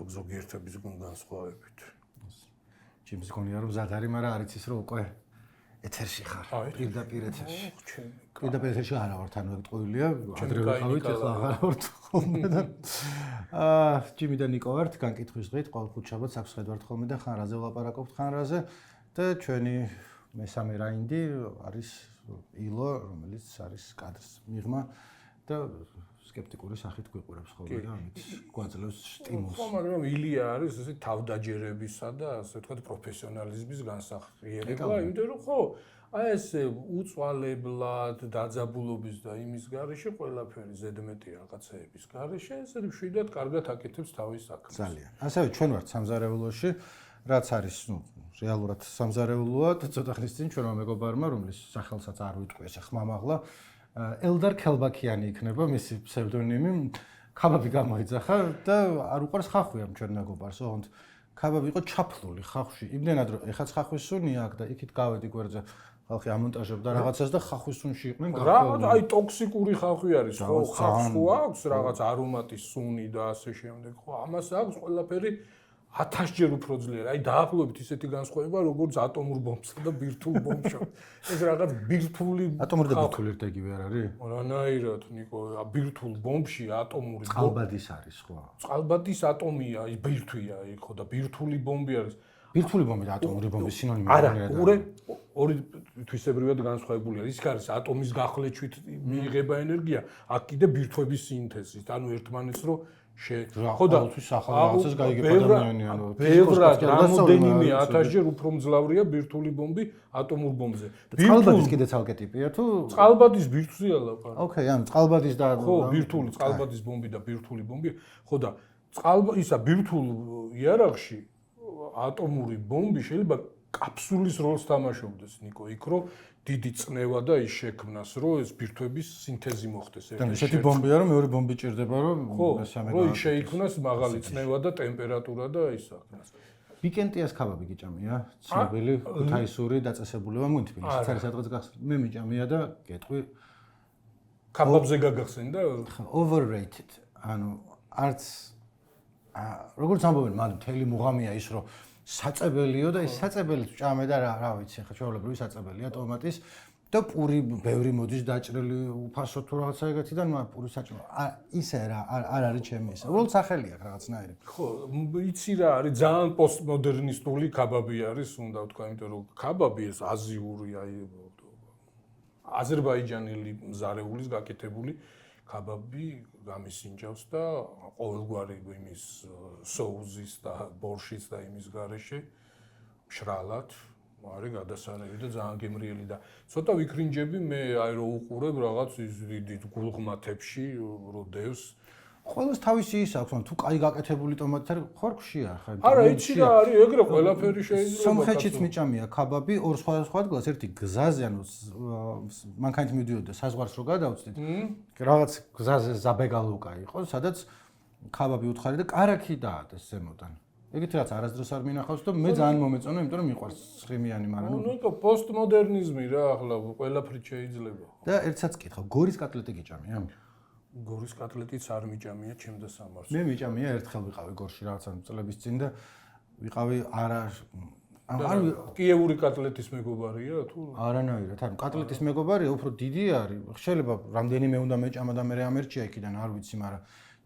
ზოგიერთების განსხვავებით. ჩემს გონია რომ მზად არის, მაგრამ არ იცის რომ უკვე ეთერში ხარ. პირდაპირ ეთერში. პირდაპირ ეთერში არა ვართ, ანუ ტყუილია, ადრე ვიყავით, ახლა აღარ ვართ ხოლმე და ჯიმი და ნიკო ვართ, განკითხვის დღით, ყოველ ხუთშაბათს აქვს ხედავთ ხოლმე და ხანრაზე ვლაპარაკობთ ხანრაზე და ჩვენი მესამე რაინდი არის ილო, რომელიც არის კადრს მიღმა და სკეპტიკური სახით გვიყურებს ხოლმე და ამით გვაძლევს სტიმულს. ხო, მაგრამ ილია არის ესე თავდაჯერებისა და ასე ვთქვათ პროფესიონალიზმის განსახიერება, იმიტომ რომ ხო, აი ეს უწვალებლად დაძაბულობის და იმის გარეშე ყველაფერი ზედმეტი რაღაცეების გარეშე ესე მშვიდად კარგად აკეთებს თავის საქმეს. ძალიან. ასევე ჩვენ ვართ სამზარეულოში, რაც არის, რეალურად სამზარეულოა, ცოტა ხნის წინ ჩვენმა მეგობარმა, რომლის სახელსაც არ ვიტყვი, ესე ხმამაღლა ელდარ ქელბაქიანი იქნება მისი ფსევდონიმი. ქაბაბი გამოიძახა და არ უყარს ხახვი ამ ჩვენ მეგობარს, ოღონდ ქაბაბი იყო ჩაფლული ხახვში. იმდენად რომ ეხაც ხახვის სუნი აქვს და იქით გავედი გვერდზე ხალხი ამონტაჟებდა რაღაცას და ხახვის სუნში იყვნენ გახსოვილი. რა, აი ტოქსიკური ხახვი არის, ხო, ხახს აქვს რაღაც არომატის სუნი და ასე შემდეგ. ხო, ამას აქვს ყველაფერი 1000-ჯერ უფრო ძლიერ. აი დაახლოებით ისეთი განსხვავება, როგორც ატომურ ბომბსა და ბირთვულ ბომბში. ეს რაღაც ბირთვული ატომური და ბირთვული ერთ იგივე არ არის? რანაირად, ნიკო, ბირთვულ ბომბში ატომური წყალბადის არის, ხო? წყალბადის ატომია, ის ბირთვია, ხო და ბირთვული ბომბი არის. ბირთვული ბომბი და ატომური ბომბის სინონიმი არა, ორი თვისებრივად განსხვავებულია. ის არის ატომის გახლეჩვით მიიღება ენერგია, აქ კიდე ბირთვების სინთეზით. ანუ ერთმანეთს რო ხო და სახელმწიფოს გაიგებ ადამიანები ანუ ბევრად რამოდენიმე 1000-ჯერ უფრო მძლავრია ბირთვული ბომბი ატომურ ბომბზე. წყალბადის კიდე ცალკე ტიპია თუ წყალბადის ბირთვია ლაპარაკი. ოკეი, ანუ წყალბადის და ხო, ბირთვული წყალბადის ბომბი და ბირთვული ბომბი. ხო და ისა ბირთვულ იარაღში ატომური ბომბი შეიძლება კაფსულის როლს თამაშობდეს, ნიკო, იქ რო დიდი წნევა და ის შექმნას, რომ ეს ბირთვების სინთეზი მოხდეს ერთად. ესეთი ბომბია, რომ მეორე ბომბი ჭირდება, რომ მესამე რომ ის შეიქმნას მაღალი წნევა და ტემპერატურა და ის აქნას. პიკენტიას ქაბაბი გიჭამია? ცნობილი ქუთაისური დაწესებულება მუნ თბილისში. არის სადღაც გახსნით. მე მიჭამია და გეტყვი ქაბაბზე გაგახსენდა? overrated. ანუ არც როგორც ამბობენ, მან მთელი მუღამია ის, რომ საწებელიო და ის საწებელიც ჭამე და რა ვიცი, ხა ჩვეულებრივი საწებელია ტომატის და პური ბევრი მოდის დაჭრილი უფასო თუ რაღაცა ეგეთიდან, მაგრამ პური საჭმელი. ისე რა არ არის ჩემი ისე. უბრალოდ სახელი აქვს რაღაცნაირი. ხო, იცი რა არის, ძალიან პოსტმოდერნისტული ქაბაბი არის, უნდა ვთქვა, იმიტომ რომ ქაბაბი ეს აზიური, აი აზერბაიჯანელი მზარეულის გაკეთებული ქაბაბი გამისინჯავს და ყოველგვარი იმის соуზის და ბორშის და იმის გარეშე მშრალად არის გადასარევი და ძალიან გემრიელი და ცოტა ვიქრინჯები მე აი რო უყურებ რაღაც ის დიდი გულღმათებში რო დევს ყოველს თავისი ის აქვს, თუ კაი გაკეთებული ტომატი არის, ხორქშია ხა. არა, იცი რა არის, ეგრე ყველაფერი შეიძლება. სომხეთშიც მიჭამია ქაბაბი ორ სხვადასხვა ადგილას, ერთი გზაზე, ანუ მანქანით მიდიოდა საზღვარს რო გადავწდით. რაღაც გზაზე ზაბეგალუკა იყო, სადაც ქაბაბი უთხარი და კარაქი დაადეს ზემოდან. ეგეთი რაც არასდროს არ მინახავს და მე ძალიან მომეწონა, იმიტომ რომ მიყვარს ცხიმიანი, მაგრამ ნუ პოსტმოდერნიზმი რა, ახლა ყველაფრით შეიძლება. და ერთსაც კითხავ, გორის კატლეტი გიჭამია? გორის კატლეტიც არ მიჭამია ჩემ და სამარს. მე მიჭამია ერთხელ ვიყავი გორში რაღაცა წლების წინ და ვიყავი კიევური კატლეტის მეგობარია თუ არანაირად. ანუ კატლეტის მეგობარია, უფრო დიდი არის. შეიძლება რამდენიმე უნდა მეჭამა და მე ამერჩია იქიდან, არ ვიცი, მაგრამ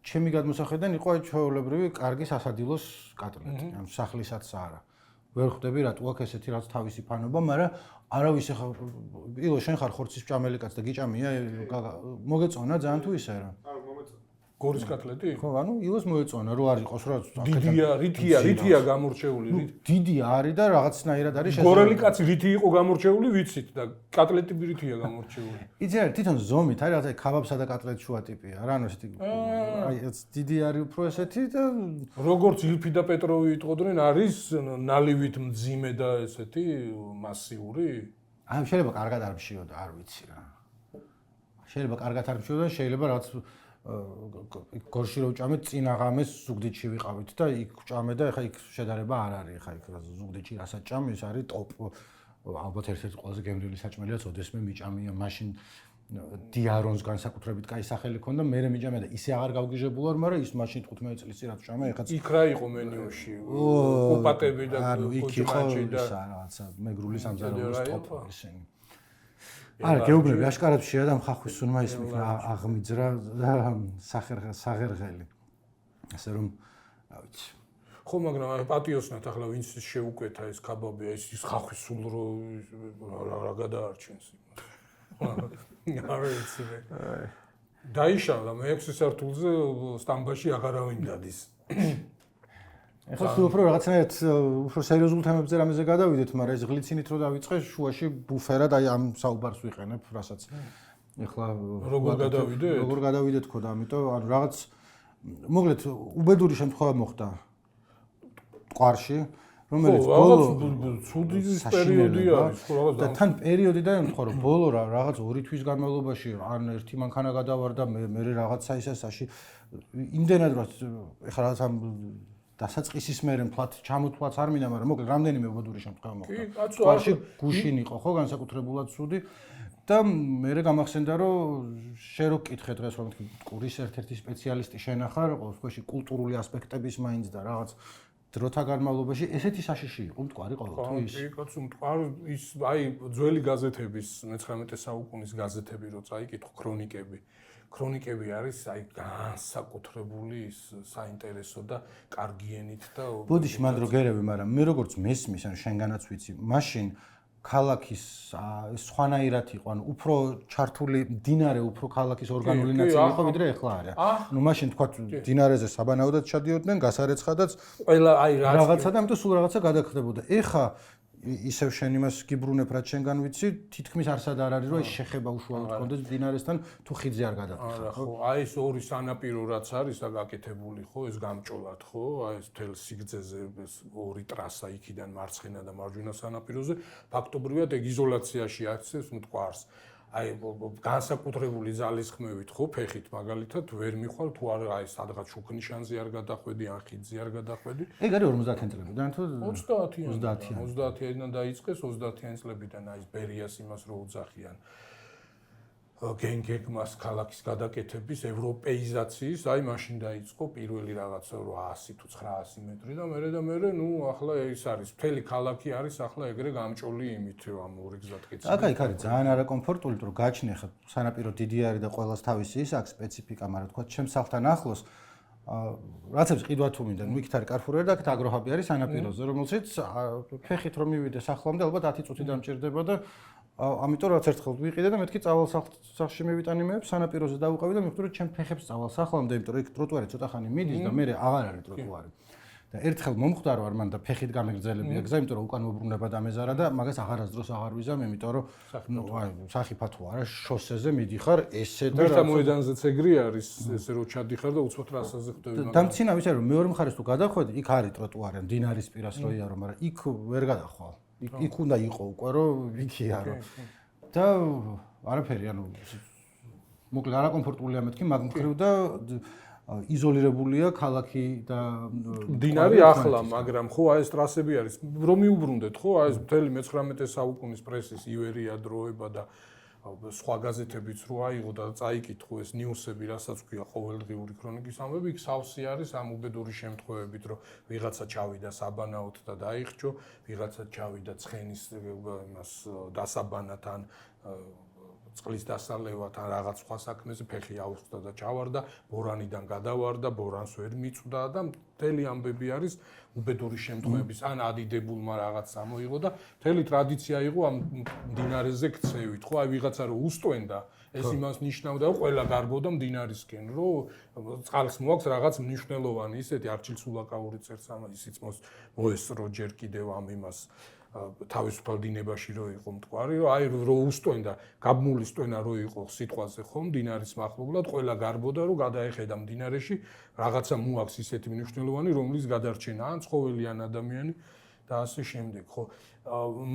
ჩემი გადმოსახედიდან იყო ჩვეულებრივი კარგი სასადილოს კატლეტი. ანუ სახლისაც არა. ვერ ხვდები რატო აქ ესეთი რაც თავისი ფანობა, მაგრამ არავის ახლა ილო შენ ხარ ხორცის ჭამელი კაც და გიჭამია მოგეწონა ძალიან თუ ისე რა. არა, მომეწონა. გორის კატლეტი? ხო, ანუ ილოს მოეწონა, რო არ იყოს რა. დიდია, რითია გამორჩეული, დიდი არის და რაღაცნაირად არის შესაძლებელი. გორელი კაცი რითი იყო გამორჩეული, ვიცით და კატლეტი რითია გამორჩეული. იცი რა, თვითონ ზომით არის რაღაცა ქაბაბსა და კატლეტ შუა ტიპია რა, ანუ ესეთი აი ეს დიდი არის უფრო ესეთი და როგორც ილფი და პეტროვი იტყოდნენ, არის ნალივით მძიმე და ესეთი მასიური. აი შეიძლება კარგად არ მშიოდა, არ ვიცი რა. შეიძლება კარგად არ მშიოდა, შეიძლება რაღაც გორში რო ვჭამეთ წინაღამეს ზუგდიდში ვიყავით და იქ ვჭამე და ეხა იქ შედარება არ არის, ეხა იქ ზუგდიდში რასაც ჭამე, ეს არის ტოპ ალბათ ერთ-ერთი ყველაზე გემრიელი საჭმელია, ოდესმე მიჭამია, მაშინ დიარონს განსაკუთრებით კაი სახელი ქონდა, მე მიჯამე და ისე აღარ გავგიჟებულ ვარ, მაგრამ ის მაშინ 15 წლის წინ რაც შამა, ეხაც იქ რა იყო მენიუში? კუპატები და კოჭმაჭი და რაღაცა მეგრული სამზარეულოს ტოპ ისინი. არა, გეუბნები, აშკარად შეადამ ხახვის სუნმა ის აღმიძრა და საღერღელი. ასე რომ, რა ვიცი. ხო, მაგრამ პატიოსნად ახლა ვინც შეუკვეთა ეს ქაბაბი, ის ხახვის სულ რა გადაარჩენს იმას. არა ვიცი მე. დაიშალა მე-6 სართულზე სტამბაში აღარავინ დადის. ეხლა თუ უფრო რაღაცნაირად უფრო სერიოზულ თემებზე რამეზე გადავიდეთ, მაგრამ ეს გლიცინით რო დავიწყე, შუაში ბუფერად აი ამ საუბარს ვიყენებ, რასაც ეხლა როგორ გადავიდეთ? როგორ გადავიდეთ თქო და ამიტომ ანუ რაღაც მოკლედ უბედური შემთხვევა მოხდა ყვარში, რომელიც ბოლო ცუდი პერიოდი არის, ხო რაღაც და თან პერიოდი და ემთხვევა რომ ბოლო რაღაც 2 თვის განმავლობაში ან ერთი მანქანა გადავარდა, მე რაღაცა ისესაში იმდენად რომ ეხლა რაღაც ამ დასაწყისის მერე მთლად ჩამოთვლაც არ მინდა, მაგრამ მოკლედ რამდენიმე უბედური შემთხვევა მოხდა. ყვარში გუშინ იყო ხო განსაკუთრებულად ცუდი და მე გამახსენდა რომ შენ რო კითხე დღეს რომ ყურის ერთ-ერთი სპეციალისტი შენ ახარ, ყოველ შემთხვევაში კულტურული ასპექტების მაინც და რაღაც დროთა განმავლობაში ესეთი საშიში იყო მტკვარი ყოველთვის. კი, კაცო, მტკვარი ის აი ძველი გაზეთების 19 საუკუნის გაზეთები რო წაიკითხო ქრონიკები არის აი განსაკუთრებული ის საინტერესო და კარგი ენით და ბოდიში მანდ რო გერევი, მაგრამ მე როგორც მესმის, ანუ შენგანაც ვიცი, მაშინ ქალაქის სხვანაირად იყო, ანუ უფრო ჩართული მდინარე, უფრო ქალაქის ორგანული ნაწილი იყო, ვიდრე ეხლა არის. ნუ მაშინ თქვა მდინარეზე საბანაოდად ჩადიოდნენ, გასარეცხადაც ყველა აი რაღაცა და ამიტომ სულ რაღაცა გადაგხდებოდა. ეხა ისევ შენ იმას გიბრუნებ, რაც შენგან ვიცი, თითქმის არსად არ არის, რომ ეს შეხება უშუალოდ კონდეს მდინარესთან, თუ ხიდზე არ გადათხარ. ხო, აი ეს ორი სანაპირო რაც არის და გაკეთებული, ხო, ეს გამჭოლად, ხო, აი ეს თელ სიგრძეზე ეს ორი ტრასა იქიდან მარცხენა და მარჯვენა სანაპიროზე, ფაქტობრივად ეგ იზოლაციაში აქცევს მტკვარს. აი განსაკუთრებული ძალისხმევით ხო ფეხით მაგალითად ვერ მიხვალ თუ არა აი სადღაც შუქნიშანზე არ გადახვედი ან ხიდზე არ გადახვედი. ეგ არის 50-იან წლებიდან თუ 30-იან დაიწყეს 30-იან წლებიდან აი ეს ბერიას იმას რო უძახიან. გენგეგმას ქალაქის გადაკეთების ევროპეიზაციის აი მაშინ დაიწყო პირველი რაღაცა 800 თუ 900 მეტრი და მე ნუ ახლა ის არის მთელი ქალაქი არის ახლა ეგრე გამჭოლი იმით ამ ორი გზატკეცი. აქ არის ძალიან არაკომფორტული, რომ გაჩნი ხა სანაპირო დიდი არის და ყოველს თავისი ის აქვს სპეციფიკა, მაგრამ თქვა ჩემს სახლთან ახლოს რაცებს ყიდვა თუ მინდა, ნუ იქით არის კარფურერი და აქ აგროჰაბი არის სანაპიროზე, რომელშიც ფეხით რომ მივიდე სახლამდე ალბათ 10 წუთი დამჭირდება და ამიტომ რაც ერთხელ ვიყიდე და მეთქი წავალ სახლში მივიტანი მე სანაპიროზე დავუყავი და მივხვდი რომ ჩემ ფეხებს წავალ სახლამდე, იმიტომ რომ იქ ტროტუარი ცოტა ხანი მიდის და მე აღარ არის ტროტუარი. და ერთხელ მომხვდა რომ არ მან და ფეხით გამეგრძელებია გზა, იმიტომ რომ უკან მოbrunება დამეზარა და მაგას აღარასდროს აღარ ვიზამ, იმიტომ რომ აი სახიფა თუ არა შოსეზე მიდიხარ ესე და რა მოედანზეც ეგრე არის, ესე რომ ჩადიხარ და უცბად რასაზე ხვდები მაგას. დამცინა ვიცი რომ მეორე მხარეს თუ გადახვედი, იქ არის ტროტუარი, მდინარის პირას რო იარო, მაგრამ იქ ვერ გადახვალ. იქ უნდა იყო უკვე რომ იქია რომ და არაფერი ანუ მოკლედ არაკომფორტულია მეთქი მაგ მხრივ და იზოლირებულია ქალაქი და მდინარე ახლა, მაგრამ ხო აი ეს ტრასები არის რომ მიუბრუნდეთ ხო აი ეს მთელი 19 საუკუნის პრესის ივერია დროება და სხვა გაზეთებიც რო აიღო და წაიკითხო ეს ნიუსები, რასაც ქვია ყოველდღიური ქრონიკის ამბები, იქ სავსე არის ამ უბედური შემთხვევებით, რომ ვიღაცა ჩავიდა საბანაოდ და დაიხჭო, ვიღაცა ჩავიდა ცხენის იმას დასაბანად ან წყლის დასალევად ან რაღაც სხვა საქმეზე ფეხი აუხსდა და ჩავარდა, ბორანიდან გადავარდა, ბორანს ვერ მიწვდა და მთელი ამბები არის უბედური შემთხვევების ან ადიდებულმა რაღაც ამოიღო და მთელი ტრადიცია იყო ამ მდინარეზე ქცევით, ხო, აი ვიღაცა რო უსტვენდა, ეს იმას ნიშნავდა, რომ ყველა გარბოდა მდინარისკენ, რომ წყალს მოაქვს რაღაც მნიშვნელოვანი ისეთი არჩილ სულაკაური წერს ამ ისიც მოესწრო ჯერ კიდევ ამ იმას თავისუფალ დინებაში რო იყო მტკვარი, რომ აი რო უსტვენდა, გაბმული სტვენა რო იყო სიტყვაზე ხო, მდინარის მახლობლად, ყველა გარბოდა, რომ გადაეხედა მდინარეში, რაღაცა მოაქვს ისეთი მნიშვნელოვანი, რომლის გადარჩენა ან ცხოველი ან ადამიანი და ასე შემდეგ, ხო.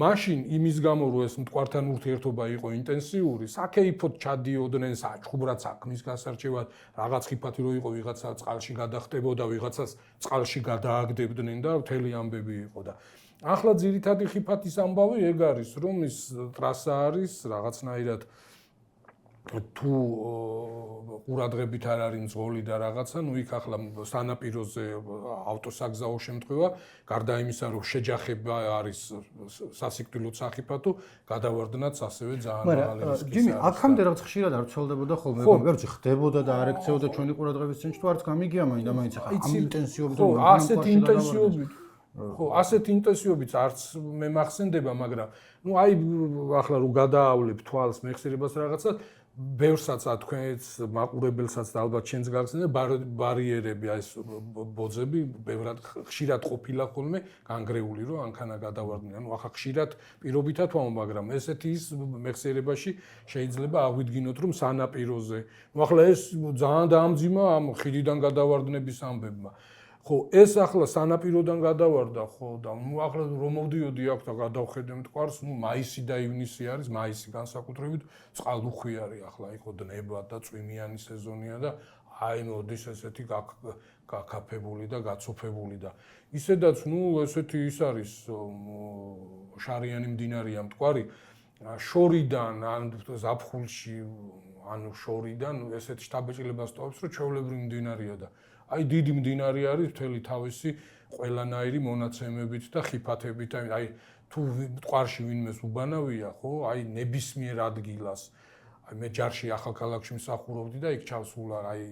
მაშინ იმის გამო, რომ ეს მტკვართან ურთიერთობა იყო ინტენსიური, საკეიფოდ ჩადიოდნენ საჩხუბრად საქმის გასარჩევად, რაღაც ხიფათი რო იყო, ვიღაცა წყალში გადახტებოდა, ვიღაცას წყალში გადააგდებდნენ და მთელი ამბები იყო და ახლა ძირითადი ხიფათის ამბავი ეგ არის, რომ ის ტრასა არის რაღაცნაირად თუ ყურადღებით არ არის მძღოლი და რაღაცა, ნუ იქ ახლა სანაპიროზე ავტოსაგზაო შემთხვევა, გარდა იმისა, რომ შეჯახება არის სასიკვდილო სახიფათო, გადავარდნაც ასევე ძალიან მაღალი რისკი. ჯიმი, აქამდე რაც ხშირად არ ცოლდებოდა ხოლმე, ვერც ხდებოდა და არ ექცეოდა ჩვენი ყურადღების ცენტრში, თუ არც გამიგია მაინც ახლა ამ ინტენსივობით ასეთ ინტენსივობით არც მე მახსენდება, მაგრამ ნუ აი ახლა რომ გადაავლებ თვალს მეხსიერებას რაღაცა ბევრსაც თქვენს მაყურებელსაც და ალბათ ჩვენს გახსენდა ბარიერები აი ეს ბოძები ბევრად ხშირად ყოფილა ხოლმე განგრეული რომ ანქანა გადავარდნიან. ნუ ახლა ხშირად პირობითად ვამო, მაგრამ ესეთი ის მეხსიერებაში შეიძლება აღვიდგინოთ რომ სანაპიროზე. ნუ ახლა ეს ძალიან დაამძიმა ამ ხიდიდან გადავარდნების ამბებმა. ხო, ეს ახლა სანაპიროდან გადავარდა, ხო და ნუ ახლა რომ მოვდიოდი აქ და გადავხედე მტკვარს, ნუ მაისი და ივნისი არის, მაისი განსაკუთრებით წყალუხვი არის ახლა იყო დნება და წვიმიანი სეზონია და აი მოდის ესეთი გაკაფებული და გაცოფებული და ისედაც ნუ ესეთი ის არის შარიანი მდინარეა მტკვარი შორიდან ან ზაფხულში ანუ შორიდან ესეთი შთაბეჭდილებას ტოვებს რომ ჩვეულებრივი მდინარეა და აი დიდი მდინარე არის მთელი თავისი ყველანაირი მონაცემებით და ხიფათებით. აი თუ მტკვარში ვინმეს უბანავია, ხო? აი ნებისმიერ ადგილას. აი მე ჯარში ახალქალაქში მსახურობდი და იქ ჩავსულა აი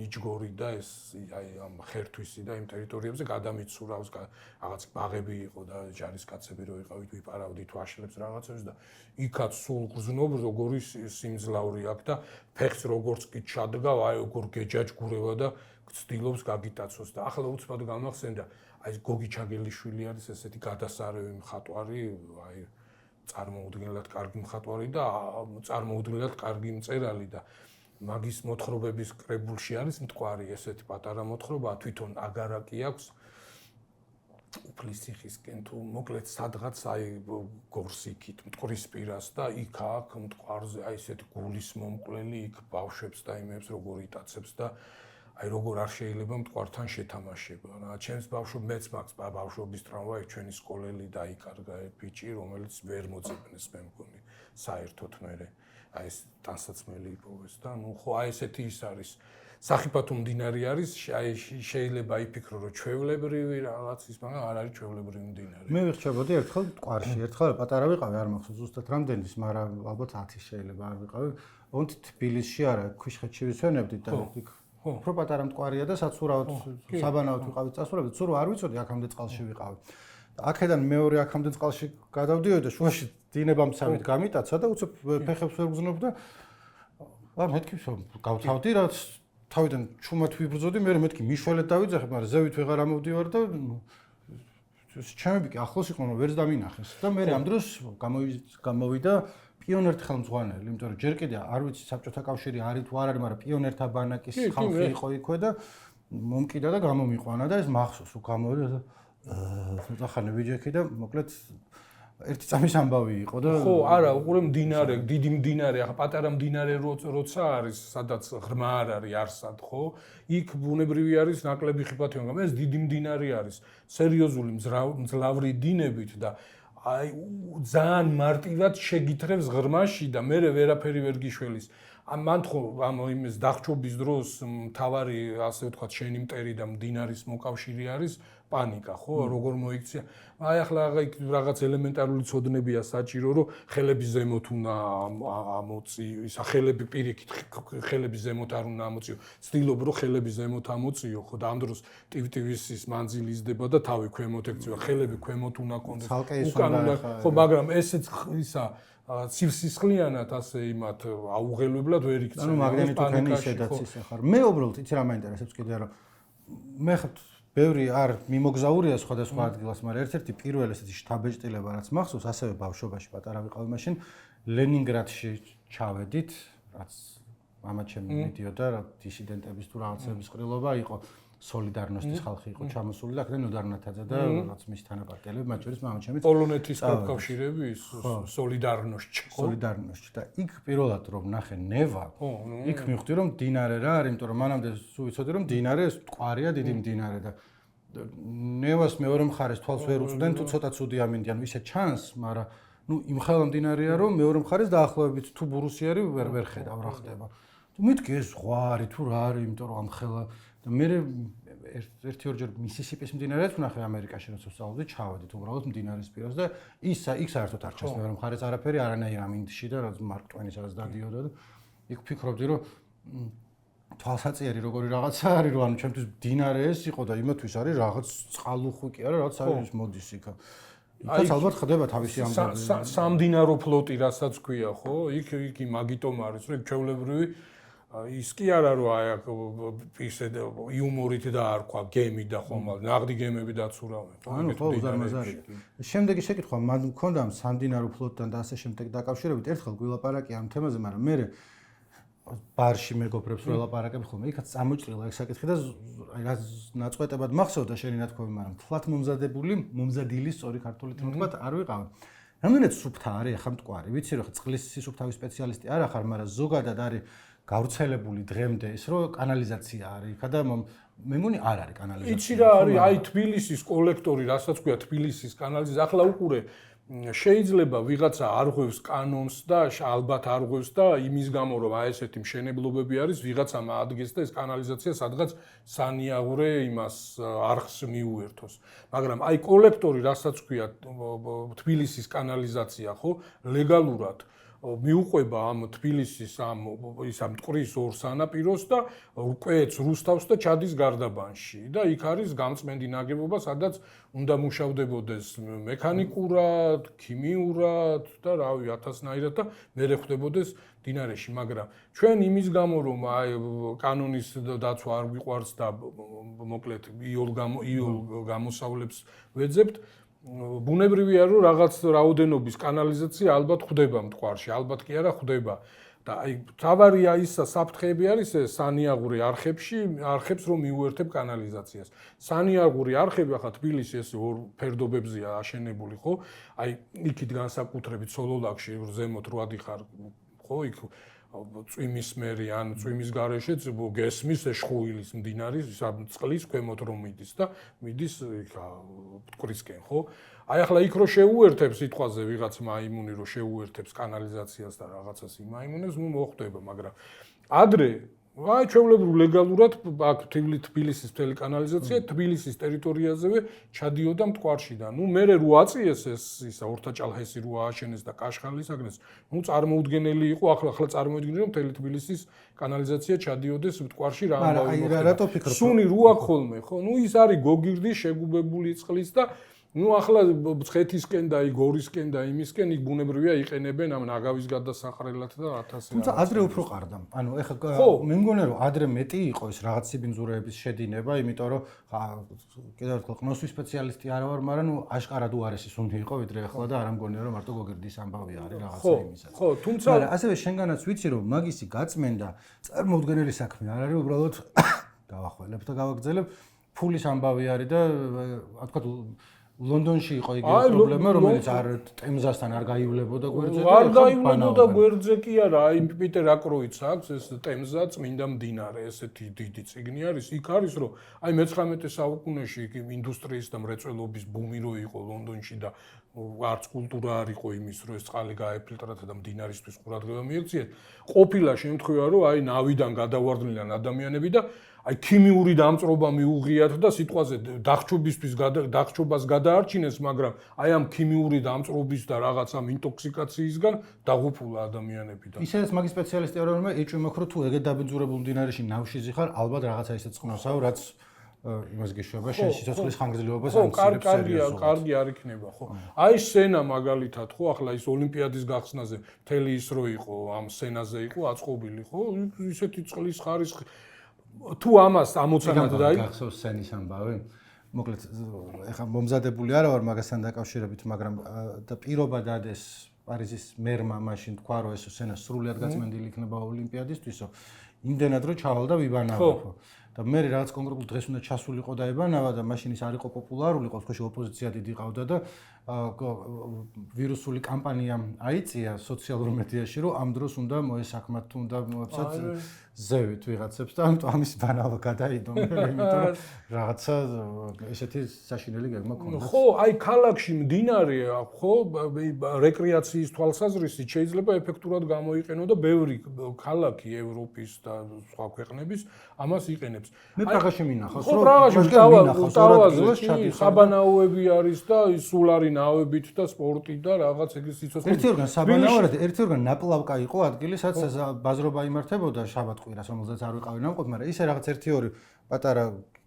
ნიჯგორი და ეს აი ამ ხერთვისი და იმ ტერიტორიებზე გადამიცურავს რაღაც ბაღები იყო და ჯარისკაცები რო იყავით ვიპარავდით ვაშლებს რაღაცებს და იქაც სულ გზნობ როგორი სიმძლავრი აქვს და ფეხს როგორც კი ჩადგავ აი როგორ გეჯაჯგურება და ცდილობს გაგიტაცოს და ახლა უცბად გამახსენდა აი გოგი ჩაგელიშვილი არის ესეთი გადასარევი მხატვარი აი წარმოუდგენლად კარგი მხატვარი და წარმოუდგენლად კარგი მწერალი და მაგის მოთხრობების კრებულში არის მტკვარი ესეთი პატარა მოთხრობა თვითონ აგარაკი აქვს უფლის ციხისკენ თუ მოკლედ სადღაც აი გორსიქით მტკვრის პირას და იქ აქ მტკვარზე აი ესეთი გულის მომკვლელი იქ ბავშვებს და იმებს როგორ იტაცებს და აი როგორ არ შეიძლება მტკვართან შეთამაშება რა ჩემს მეც მაქვს ბავშვობის ტრავმა იქ ჩვენი სკოლელი დაიკარგა ბიჭი რომელიც ვერ მოძებნეს მე მგონი საერთოდ მე აი ეს ტანსაცმელი იპოვეს და ნუ ხო აი ესეთი ის არის სახიფათო მდინარე არის აი შეიძლება იფიქრო რომ ჩვეულებრივი რაღაც ის მაგრამ არ არის ჩვეულებრივი მდინარე მე ვირჩევოდი ერთხელ მტკვარში ერთხელ პატარა ვიყავი არ მახსოვს ზუსტად რამდენის მაგრამ ალბათ 10 შეიძლება არ ვიყავი ოღონდ თბილისში არა ქვიშხეთში ვისვენებდით და იქ უფრო პატარა მტკვარია და საცურავად საბანაოდ ვიყავით წასულებით სულ არ ვიცოდი აქამდე წყალში ვიყავი აქედან მეორე აქამდე წყალში გადავდიოდი და შუაში დინებამცავით გამიტაცა და უცებ ფეხებს ვერ გზნობ და მეთქი გავთავდი რაც თავიდან ჩუმად ვიბრძოდი მე მეთქი მიშველეთ დავიძახებ მაგრამ ზევით ვეღარ ამოვდივარ და ჩემები კი ახლოს იყვნენ რომ ვერც დამინახეს და მე ამ დროს გამოვიდა პიონერთა ხელმძღვანელი, იმიტომ რომ ჯერ კიდე არ ვიცი საბჭოთა კავშირი არის თუ არ არის, მაგრამ პიონერთა ბანაკის ხალხი იყო იქვე და მომკიდა და გამომიყვანა და ეს მახსოვს, რომ გამოვიდა ცოტახანი ვიჯექი და მოკლედ ერთი წამის ამბავი იყო და ხო, არა, უყურე მდინარე, დიდი მდინარე, ახლა პატარა მდინარე როცა არის, სადაც ღრმა არ არის არსად, ხო? იქ ბუნებრივი არის ნაკლები ხიფათი, მაგრამ ეს დიდი მდინარე არის, სერიოზული მძლავრი დინებით და აი ძალიან მარტივად შეგითრებს ღრმაში და მე ვერაფერი ვერ გიშველის. მან ხო ამ იმის დახჭობის დროს მთავარი ასე ვთქვათ შენი მტერი და მდინარის მოკავშირე არის პანიკა, ხო? როგორ მოიქცია? აი ახლა რაღაც ელემენტარული ცოდნებია საჭირო, რომ ხელები ზემოთ უნდა ამოწიო, ისა ხელები პირიქით ხელები ზემოთ არ უნდა ამოწიო. ცდილობ რომ ხელები ზემოთ ამოწიო, ხო და ამ დროს ტივტივისის მანძილი იზრდება და თავი ქვემოთ ექცევა, ხელები ქვემოთ უნდა კონდეს. უკან უნდა, ხო, მაგრამ ესეც ისა სისხლიანად ასე იმათ აუღელებლად ვერ იქცევა. ანუ მაგნიტოფონი ისედაც ისე ხარ. მე უბრალოდ იცი რა მაინტერესებს კიდე რომ მე ბევრი არ მიმოგზაურია სხვადასხვა ადგილას, მაგრამ ერთ-ერთი პირველი ესეთი შთაბეჭდილება რაც მახსოვს, ასევე ბავშვობაში პატარა ვიყავი მაშინ ლენინგრადში ჩავედით, რაც მამა ჩემი მიდიოდა რა დისიდენტების თუ რაღაცების ყრილობა იყო. სოლიდარნოსტის ხალხი იყო ჩამოსული და აქედან ნოდარნათაძე და რაღაც მის თანაპარტიელები, მათ შორის მამა ჩემიც პოლონეთის პროფკავშირები სოლიდარნოსტში და იქ პირველად რომ ნახე ნევა, იქ მივხვდი რომ მდინარე რა არის, იმიტომ რომ მანამდე სულ ვიცოდი რომ მდინარე ეს მტკვარია, დიდი მდინარე და ნევას მეორე მხარეს თვალს ვერ უწვდენ თუ ცოტა ცუდი ამინდიან, ისე ჩანს, მაგრამ ნუ იმ ხელმდინარეა რომ მეორე მხარეს დაახლოებით თუ ბურუსიარი ვერ ხედავ რა ხდება. თუ მეთქი ეს ზღვა არის თუ რა არის, იმიტომ რომ ამ ხელა და მე ერთ-ორჯერ მისისიპის მდინარეც ვნახე ამერიკაში როცა ვსწავლობდი, ჩავედით უბრალოდ მდინარის პირას და იქ საერთოდ არ ჩანს მეორე მხარეს არაფერი, არანაირი ამინდში და რაც მარკ ტვენი სადაც დადიოდა და იქ ვფიქრობდი რომ თვალსაწიერი როგორი რაღაცა არის რომ ანუ ჩემთვის მდინარე ეს იყო და იმათვის არის რაღაც წყალუხვი კი არა რაც არის მოდის იქ. იქაც ალბათ ხდება თავისი ამდენი სამდინარო ფლოტი რასაც ქვია ხო? იქ მაგიტომ არის რომ ჩვეულებრივი ის კი არა რომ აი ისე იუმორით დაარქვა გემი და ხომ ნაღდი გემები დაცურავენ ხო? ანუ ხო უზარმაზარი. შემდეგი შეკითხვა მან მქონდა სამდინარო ფლოტთან და ასე შემდეგ დაკავშირებით ერთხელ გვილაპარაკი ამ თემაზე, მაგრამ მე ბარში მეგობრებს ველაპარაკებ ხოლმე. იქაც წამოჭრილა ეს საკითხი და აი რა ნაწყვეტებად მახსოვდა შენი ნათქვამი, მაგრამ თლათ მომზადილი სწორი ქართული თქმით არ ვიყავ. რამდენად სუფთა არის ახლა მტკვარი? ვიცი რომ წყლის სისუფთავის სპეციალისტი არ ახარ, მაგრამ ზოგადად არის გავრცელებული დღემდე ის რომ კანალიზაცია არის იქა და მე მგონი არ არის კანალიზაცია. იცი რა არის, აი თბილისის კოლექტორი, რასაც ქვია თბილისის კანალიზაცია, ახლა უყურე შეიძლება ვიღაცა არ ღვევს კანონს და ალბათ არ ღვევს და იმის გამო რომ აი ესეთი მშენებლობები არის, ვიღაცამ ადგეს და ეს კანალიზაცია სადღაც სანიაღურე იმას არხს მიუერთოს. მაგრამ აი კოლექტორი, რასაც ქვია თბილისის კანალიზაცია, ხო, ლეგალურად მიუყვება ამ თბილისის ამ მტკვრის ორ სანაპიროს და კვეთს რუსთავს და ჩადის გარდაბანში და იქ არის გამწმენდი ნაგებობა, სადაც უნდა მუშავდებოდეს მექანიკურად, ქიმიურად და რავი, ათასნაირად და მერე ხვდებოდეს მდინარეში, მაგრამ ჩვენ იმის გამო რომ აი კანონის დაცვა არ გვიყვარს და მოკლედ იოლ გამოსავლებს ვეძებთ, ბუნებრივია რომ რაღაც რაოდენობის კანალიზაცია ალბათ ხვდება მტკვარში, ალბათ კი არა ხვდება და აი თავარია ისა საფრთხეები არის სანიაღური არხებს რომ მიუერთებ კანალიზაციას. სანიაღური არხები ახლა თბილისი ეს ორ ფერდობებზეა აშენებული, ხო? აი იქით განსაკუთრებით სოლოლაკში ზემოთ რო ადიხარ, ხო, იქ წვიმის მერი ან წვიმის გარეშეც გესმის შხუილის მდინარის წყლის ქვემოთ რომ მიდის და მიდის მტკვრისკენ, ხო? აი ახლა იქ რო შეუერთებს სიტყვაზე ვიღაც მაიმუნი რო შეუერთებს კანალიზაციას და რაღაცას იმაიმუნებს, ნუ მოხდება, მაგრამ ადრე აი ჩვეულებრივ ლეგალურად აქ თბილისის მთელი კანალიზაცია თბილისის ტერიტორიაზევე ჩადიოდა მტკვარში და ნუ მერე რო აწიეს ეს ისა ორთაჭალჰესი რო ააშენეს და კაშხალის აგნეს, ნუ წარმოუდგენელი იყო ახლა წარმოიდგინე რომ მთელი თბილისის კანალიზაცია ჩადიოდეს მტკვარში რა ამბავი მოხდება. სუნი რო აქ ხოლმე, ხო? ნუ ის არის გოგირდის შეგუბებული წყლის და ნუ ახლა ცხეთისკენ და გორისკენ და იმისკენ იქ ბუნებრივია იყენებენ ამ ნაგავის გადასაყრელად და 1000 თუმცა ადრე უფრო ყარდა. ანუ ეხლა მე მგონია რომ ადრე მეტი იყო ეს რაღაც სიბინძურეების შედინება, იმიტომ რომ კიდევ ერთხელ ყნოსვის სპეციალისტი არ ვარ, მაგრამ ნუ აშკარად უარესი სუნი იყო ვიდრე ახლა და არ მგონია რომ მარტო გოგირდის ამბავი არის რაღაცა იმისაც. ხო, თუმცა მაგრამ ასევე შენგანაც ვიცი რომ მაგისი გაწმენდა წარმოუდგენელი საქმე არ არის, უბრალოდ გავახველებ და გავაგზელებ ფულის ამბავი არის და თქვა ლონდონში იყო იგივე პრობლემა, რომელიც არ ტემზასთან არ გაივლებოდა გვერდზე და არ გაივლებოდა გვერდზე კი არა, აი პიტერ აკროიც აქვს ეს ტემზა წმინდა მდინარე, ესეთი დიდი წიგნი არის. იქ არის რომ აი მე-19 საუკუნეში იქ ინდუსტრიის და მრეწველობის ბუმი რო იყო ლონდონში და არც კულტურა არ იყო იმის რომ ეს წყალი გაეფილტრათა და მდინარისთვის ყურადღება მიექციეს. ყოფილა შემთხვევა რომ აი ნავიდან გადავარდნილან ადამიანები და აი ქიმიური დამწრობა მიუღიათ და სიტყვაზე დახჭობას გადაარჩინეს, მაგრამ აი ამ ქიმიური დამწრობის და რაღაც ამ ინტოქსიკაციისგან დაღუპულა ადამიანები და ისედაც მაგის სპეციალისტი არ ვარ, ეჭვი მაქვს რომ თუ ეგეთ დაბინძურებულ მდინარეში ნავში ზიხარ, ალბათ რაღაცა ისეთ წყნოსაო, რაც იმას გეშვება შენ სიცოცხლის ხანგრძლივობას ამცირებს სერიოზულად. კარგი არ იქნება, ხო? აი სენა მაგალითად, ხო, ახლა ის ოლიმპიადის გახსნაზე მთელი ის რო იყო, ამ სენაზე იყო აწყობილი, ხო? ისეთი წყლის ხარისხი თუ ამას ამოცანად გახსოვს სენის ამბავი? მოკლედ ეხა მომზადებული არა ვარ მაგასთან დაკავშირებით, მაგრამ და პირობა დადეს პარიზის მერმა მაშინ თქვა რომ ეს სენა სრულიად გაწმენდილი იქნება ოლიმპიადისთვისო, იმდენად რომ ჩავალ და ვიბანავო. და მე რაღაც კონკრეტულ დღეს უნდა ჩასულიყო და ებანავა და მაშინ ის არ იყო პოპულარული, ყოველთვის ოპოზიცია დიდი ყავდა და ვირუსული კამპანია აიწია სოციალურ მედიაში, რომ ამ დროს უნდა მოესაქმათ, უნდა მოეცათ ზევით ვიღაცებს და ამიტომ ამის ბანალო გადაიდო მე, იმიტომ რომ რაღაცა ესეთი საშინელი გეგმა ქონდა. ხო, აი ქალაქში მდინარე აქვს, ხო, რეკრეაციის თვალსაზრისით შეიძლება ეფექტურად გამოიყენო და ბევრი ქალაქი ევროპის და სხვა ქვეყნების ამას იყენებს. მე პრაღაში მინახავს, რომ პრაღაში ტავაზე საბანაოები არის და სულარი ნავებით და სპორტი და რაღაც ეგრე სიცოცხლე. ერთი ორგან საბანაოა, ერთი ორგან ნაპლავკა იყო ადგილი, სადაც ბაზრობა იმართებოდა შაბათ-კვირას, რომელზეც არ ვიყავი ნამყოფ, მაგრამ ისე რაღაც ერთი ორი პატარა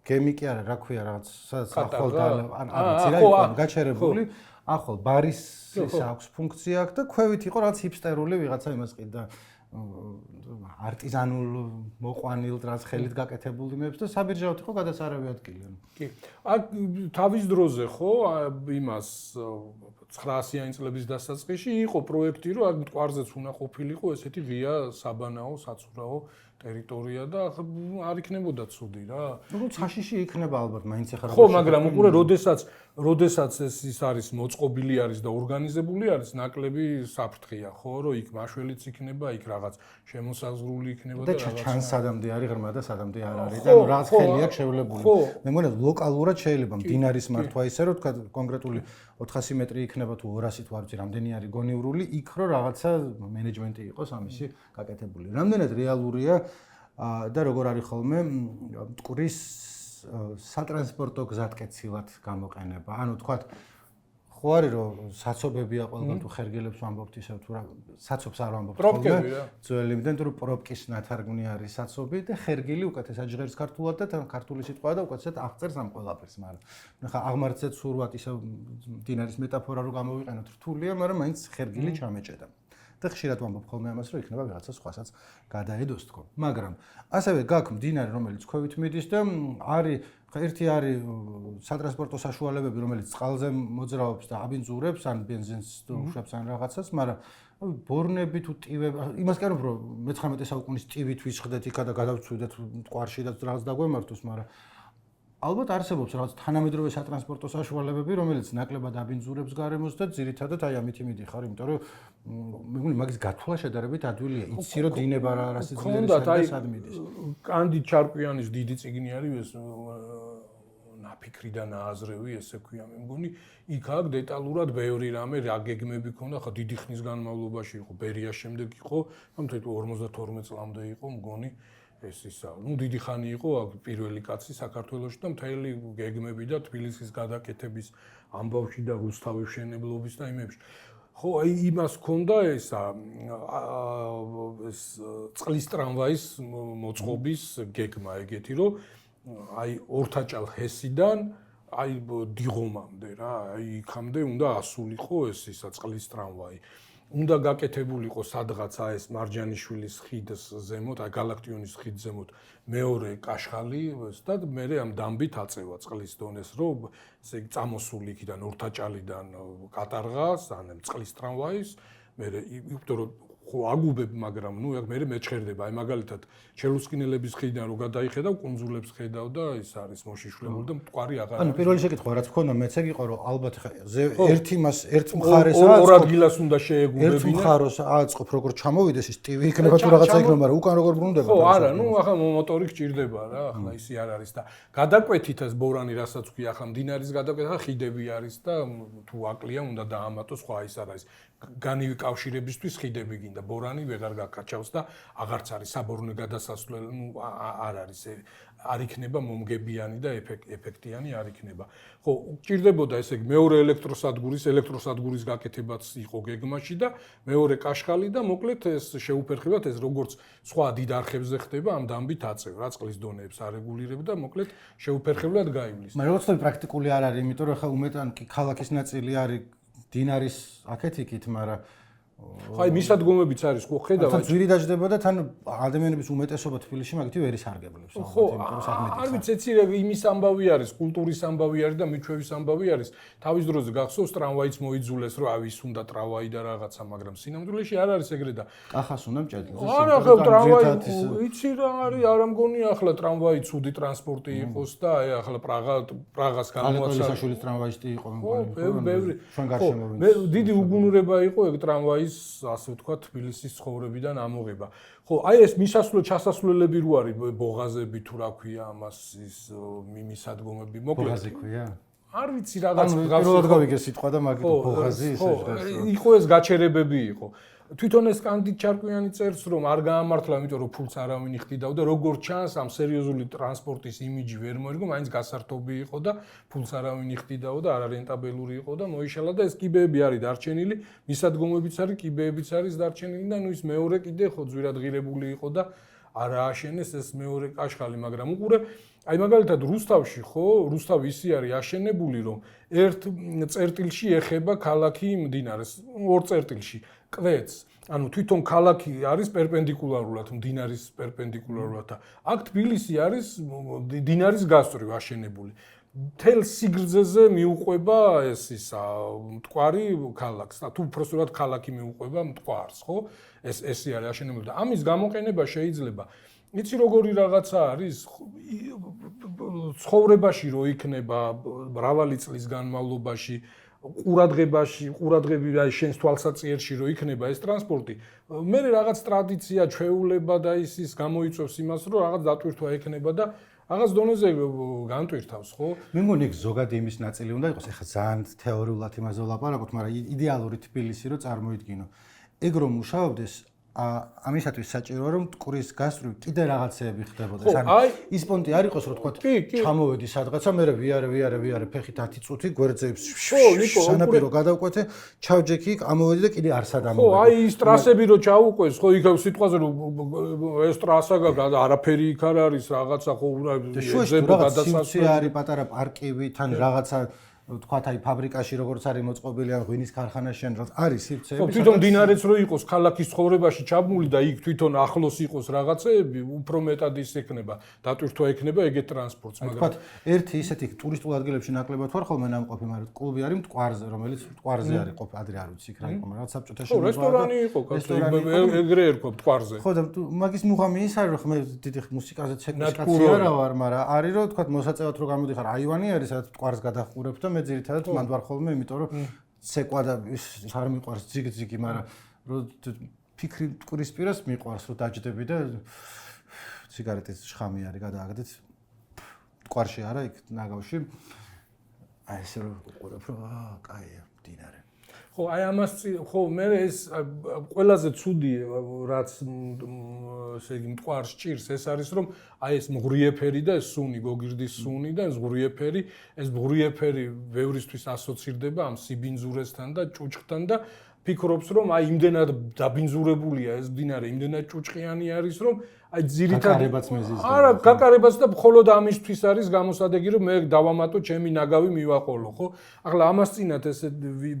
გემი კი არა, რა ქვია, რაღაც სადაც ახალ და არც რა იყო გაჩერებული. ახალ ბარის ის აქვს ფუნქცია აქვს და ქვევით იყო რაღაც ჰიპსტერული ვიღაცა იმას ყიდა არტიზანულ მოყვანილ რაც ხელით გაკეთებული მეებს და საბირჟავთ იყო გადასარავი ადგილი. კი. აქ თავის დროზე ხო იმას 900-იანი წლების დასაწყისში იყო პროექტი, რომ აქ მტკვარზეც უნდა ყოფილიყო ესეთი ღია საბანაო, საცურაო ტერიტორია და არ იქნებოდა ცუდი რა. ну ცაშიში იქნება ალბათ მაინც ახლა ხო, მაგრამ უყურე, როდესაც ეს არის მოწყობილი არის და ორგანიზებული არის, ნაკლები საფრთხეა, ხო, რომ იქ მაშველიც იქნება, იქ რაღაც შემოსაზღვრული იქნება და რაღაც ჩანს სადამდე არის ღრმა და სადამდე არ არის და რაღაც ხელი აქვს შევლებული. მე მგონია ლოკალურად შეიძლება მდინარის მართვა ისე რომ თქვა კონკრეტული 400 მეტრი იქნება თუ 200 თუ არ ვიცი რამდენი არის გონივრული, იქ რო რაღაცა მენეჯმენტი იყოს ამისი გაკეთებული. რამდენად რეალურია და როგორ არის ხოლმე მტკვრის სატრანსპორტო გზატკეცილად გამოყენება. ანუ თქვათ ხო არის რომ საცობებია ყველგან თუ ხერგელებს ვამბობთ ისევ თუ რა საცობს არ ვამბობთ ხოლმე ძველი იმდენ თუ პროპკის ნათარგმნი არის საცობი და ხერგილი უკეთესად ჟღერს ქართულად და ქართული სიტყვა და უკეთესად აღწერს ამ ყველაფერს, მაგრამ ნახა აღმართზე ცურვად ისევ მდინარის მეტაფორა რო გამოვიყენოთ რთულია, მაგრამ მაინც ხერგილი ჩამეჭედა. და ხშირად ვამბობ ხოლმე ამას, რომ იქნება ვიღაცა სხვასაც გადაედოს თქო. მაგრამ ასევე გაქვს მდინარე, რომელიც ქვევით მიდის და არის ერთი არის სატრანსპორტო საშუალებები, რომელიც წყალზე მოძრაობს და აბინძურებს, ან ბენზინს უშვებს ან რაღაცას, მაგრამ ბორნები თუ ტივები, იმას კი არ ვფიქრობ, მე-19 საუკუნის ტივით ვისხდეთ იქა და გადავწვიდეთ მტკვარში და რაღაც დაგვემართოს, მაგრამ ალბათ არსებობს რაღაც თანამედროვე სატრანსპორტო საშუალებები, რომელიც ნაკლებად აბინძურებს გარემოს და ძირითადად აი ამით მიდიხარ, იმიტომ რომ მე მგონი მაგის გათვლა შედარებით ადვილია. იცი რომ დინება რა სიძინეა და სად მიდის. კანდი ჩარკვიანის დიდი წიგნი არის ეს ნაფიქრი და ნააზრევი, ესე ქვია, მე მგონი იქ აქ დეტალურად ბევრი რამე რა გეგმები ქონდა, ხა დიდი ხნის განმავლობაში იყო, ბერიას შემდეგ იყო, ამ 52 წლამდე იყო, მგონი ეს ისა, ну დიდი ხანი იყო პირველი კაცი საქართველოში და მთელი გეგმები და თბილისის გადაკეთების ამბავში და რუსთავის მშენებლობის და იმებში. ხო, აი იმას ქონდა ესა ეს წყლის ტრამვაის მოწყობის გეგმა ეგეთი, რომ აი ორთაჭალ ჰესიდან აი დიღომამდე რა, აი იქამდე უნდა ასულიყო ეს ისა წყლის ტრამვაი. უნდა გაკეთებულიყო სადღაცა ეს მარჯანიშვილის ხიდის ზემოთ, აი გალაქტიონის ხიდის ზემოთ მეორე კაშხალი და მე ამ დამბით აწევა წყლის დონეს, რომ ესე წამოსული იქიდან ორთაჭალიდან კატარღას, ან წყლის ტრამვაის, მე იმიტომ რომ ხო აგუბებ, მაგრამ ნუ მე მეჩხერდება, აი მაგალითად ჩელუსკინელების ხიდიდან რო გადაიხედავ, კუნძულებს ხედავ და ის არის მოშიშვლებული და მტკვარი აღარ არის. ანუ პირველი შეკითხვა რაც მქონდა მეც ეგ იყო, რომ ალბათ ერთ მხარეს ორ ადგილას უნდა შეეგუებინა. ერთ მხარეს აწყობ როგორ ჩამოვიდეს ის ტივი იქნება თუ რაღაცა იქნება, მაგრამ უკან როგორ ბრუნდება. ხო, არა, ნუ ახლა მოტორი გჭირდება რა, ახლა ისი არ არის და გადაკვეთით ეს ბორანი, რასაც ვქი, ახლა მდინარის გადაკვეთა ხიდები არის და თუ აკლია უნდა დაამატოს, სხვა ის არ არის. განივი კავშირებისთვის ხიდები გინდა, ბორანი ვეღარ გაკაჩავს და აღარც არის საბორნე გადასასვლელი, ნუ არ არის, არ იქნება მომგებიანი და ეფექტიანი არ იქნება. ხო, გჭირდებოდა ესე იგი მეორე ელექტროსადგურის გაკეთებაც იყო გეგმაში და მეორე კაშხალი და მოკლედ ეს შეუფერხებლად ეს როგორც სხვა დიდ არხებზე ხდება, ამ დამბით აწევ რა წყლის დონეებს არეგულირებდა, მოკლედ შეუფერხებლად გაივლის. მაგრამ როცა პრაქტიკული არ არის, იმიტომ რომ ხა უმეტან კი ქალაქის ნაწილი არის დინარის აქეთ იქით, მაგრამ ხო, აი მისადგომებიც არის, ხო, ხედავ. თან ძვირი დაждდება და თან ადამიანების უმეტესობა თბილისში მაგითი ვერ ისარგებლებს. ხო, არ ვიცი, ეცი იმის ამბავი არის, კულტურის ამბავი არის და მიჩვევის ამბავი არის. თავის დროზე გახსოვს ტრამვაიც მოიძულეს, რომ ავის უნდა ტრამვაი და რაღაცა, მაგრამ სინამდვილეში არ არის ეგრე და კახას უნდა მჭედლოს. არა, ხო, ტრამვაი, იცი რა არის, არ ამგონია ახლა ტრამვაი ცუდი ტრანსპორტი იყოს და აი ახლა პრაღას გამოაცხადა. საშუალის ტრამვაისტი იყო, მე მგონი. ხო, ბევრი. მე დიდი უგუნურება იყო ეგ ტრამვაის არის ასე ვთქვათ თბილისის ცხოვრებიდან ამოღება. ხო, აი ეს ჩასასვლელები რო არის ბოღაზები თუ რა ქვია ამას ის მისადგომები მოკლედ. ბოღაზი ქვია? არ ვიცი რაღაც პირველად გავიგე სიტყვა და მაგით ბოღაზი ისე ჟღერს. იყო ეს გაჩერებები იყო. თვითონ ეს კანდიდ ჩარკვიანი წერს რომ არ გაამართლა, იმიტომ რომ ფულს არავინ იხდიდაო და როგორც ჩანს ამ სერიოზული ტრანსპორტის იმიჯი ვერ მოერგო, მაინც გასართობი იყო და ფულს არავინ იხდიდაო და არარენტაბელური იყო და მოიშალა და ეს კიბეები არის დარჩენილი, მისადგომებიც არის, კიბეებიც არის დარჩენილი და ნუ ის მეორე კიდე ხო ძვირადღირებული იყო და არ ააშენეს ეს მეორე კაშხალი, მაგრამ უყურე აი მაგალითად რუსთავში ხო, რუსთავი ისე არის აშენებული რომ ერთ წერტილში ეხება ქალაქი მდინარეს, ორ წერტილში კვეთს. ანუ თვითონ ქალაქი არის პერპენდიკულარულად მდინარის პერპენდიკულარულად და აქ თბილისი არის მდინარის გასწვრივ აშენებული. თელ სიგრძეზე მიუყვება ეს ისა მტკვარი ქალაქს და თუ უბრალოდ ქალაქი მიუყვება მტკვარს, ხო? ესე არის აშენებული და ამის გამოყენება შეიძლება იცი როგორი რაღაცა არის ცხოვრებაში რო იქნება მრავალი წლის განმავლობაში ყურადღები და შენს თვალსაჩინში რო იქნება ეს ტრანსპორტი მე რაღაც ტრადიცია ჩვეულება და ის გამოიწვევს იმას რომ რაღაც დატვირთვა ექნება და რაღაც დონეზე განტვირთავს ხო მე მგონი ზოგადი იმის ნაწილი უნდა იყოს ეხლა ძალიან თეორიულად იმაზე ვლაპარაკობთ მაგრამ იდეალური თბილისი რო წარმოიდგინო ეგ რომ მუშაობდეს ამისათვის საჭიროა რომ მტკვრის გასწვრივ კიდე რაღაცეები ხდებოდეს. ანუ ის პონტი არ იყოს რომ თქვა ჩამოვედი სადღაცა მე ვიარე ფეხით 10 წუთი გვერდზე სანაპირო გადავკვეთე ჩავჯექი ამოვედი და კიდე არსად ამოვედი. ხო, აი ის ტრასები რო ჩაუყვეს, ხო იქ სიტყვაზე რომ ეს ტრასა არაფერი იქ არ არის რაღაცა ხო ზებო გადასასვლელი არის პატარა პარკივი თან რაღაცა თქვათ აი ფაბრიკაში როგორც არის მოწყობილი ან ღვინის ქარხანაში ან არის სივრცეები. ხო, თვითონ დინარეც რო იყოს ქალაქის ცხოვრებაში ჩაბმული და იქ თვითონ ახლოს იყოს რაღაცეები, უფრო მეტად ის ექნება, დატვირთვა ექნება ეგეთ ტრანსპორტს, მაგრამ თქვათ ერთი ისეთი ტურისტულ ადგილებში ნაკლებად ვარ ხოლმე ნამყოფი, მაგრამ კლუბი არის მტკვარზე, რომელიც მტკვარზე არის ყოფ ადრე არ ვიცი იქ რა იყო, მაგრამ საბჭოთა შემოგვარდა. ხო, რესტორანი იყო, ეგრე ერქვა მტკვარზე. ხო და მაგის მუღამი ის არის რომ მე დიდი მუსიკაზე ცეკვის კაცი არა ვარ, მაგრამ არის რომ თქვათ მოსაწევად რო გამოდიხარ აივანი არის სადაც მტკვარს გადახურებ და მე ძირითადად მანდ ვარ ხოლმე, იმიტომ რომ ცეკვა და ის არ მიყვარს ძიგ-ძიგი, მაგრამ რომ ფიქრი მტკვრის პირას მიყვარს, რომ დაჯდები და სიგარეტის შხამი არის გადააგდეთ. მტკვარში არა, იქ ნაგავში. აი ესე რომ უყურებ, რომ კაია, მდინარე. ხო, აი ამას ხო მე ეს ყველაზე ცუდი რაც ესე იგი მტკვარს ჭირს ეს არის რომ აი ეს მღრიეფერი და ეს სუნი გოგირდის სუნი და ეს მღრიეფერი ბევრისთვის ასოცირდება ამ სიბინძურესთან და ჭუჭხთან და ფიქრობს რომ აი იმდენად დაბინძურებულია ეს მდინარე იმდენად ჭუჭყიანი არის რომ აი ძირითადად არა გაკარებაც და მხოლოდ ამისთვის არის გამოსადეგი რომ მე დავამატო ჩემი ნაგავი მივაყოლო ხო ახლა ამას წინათ ეს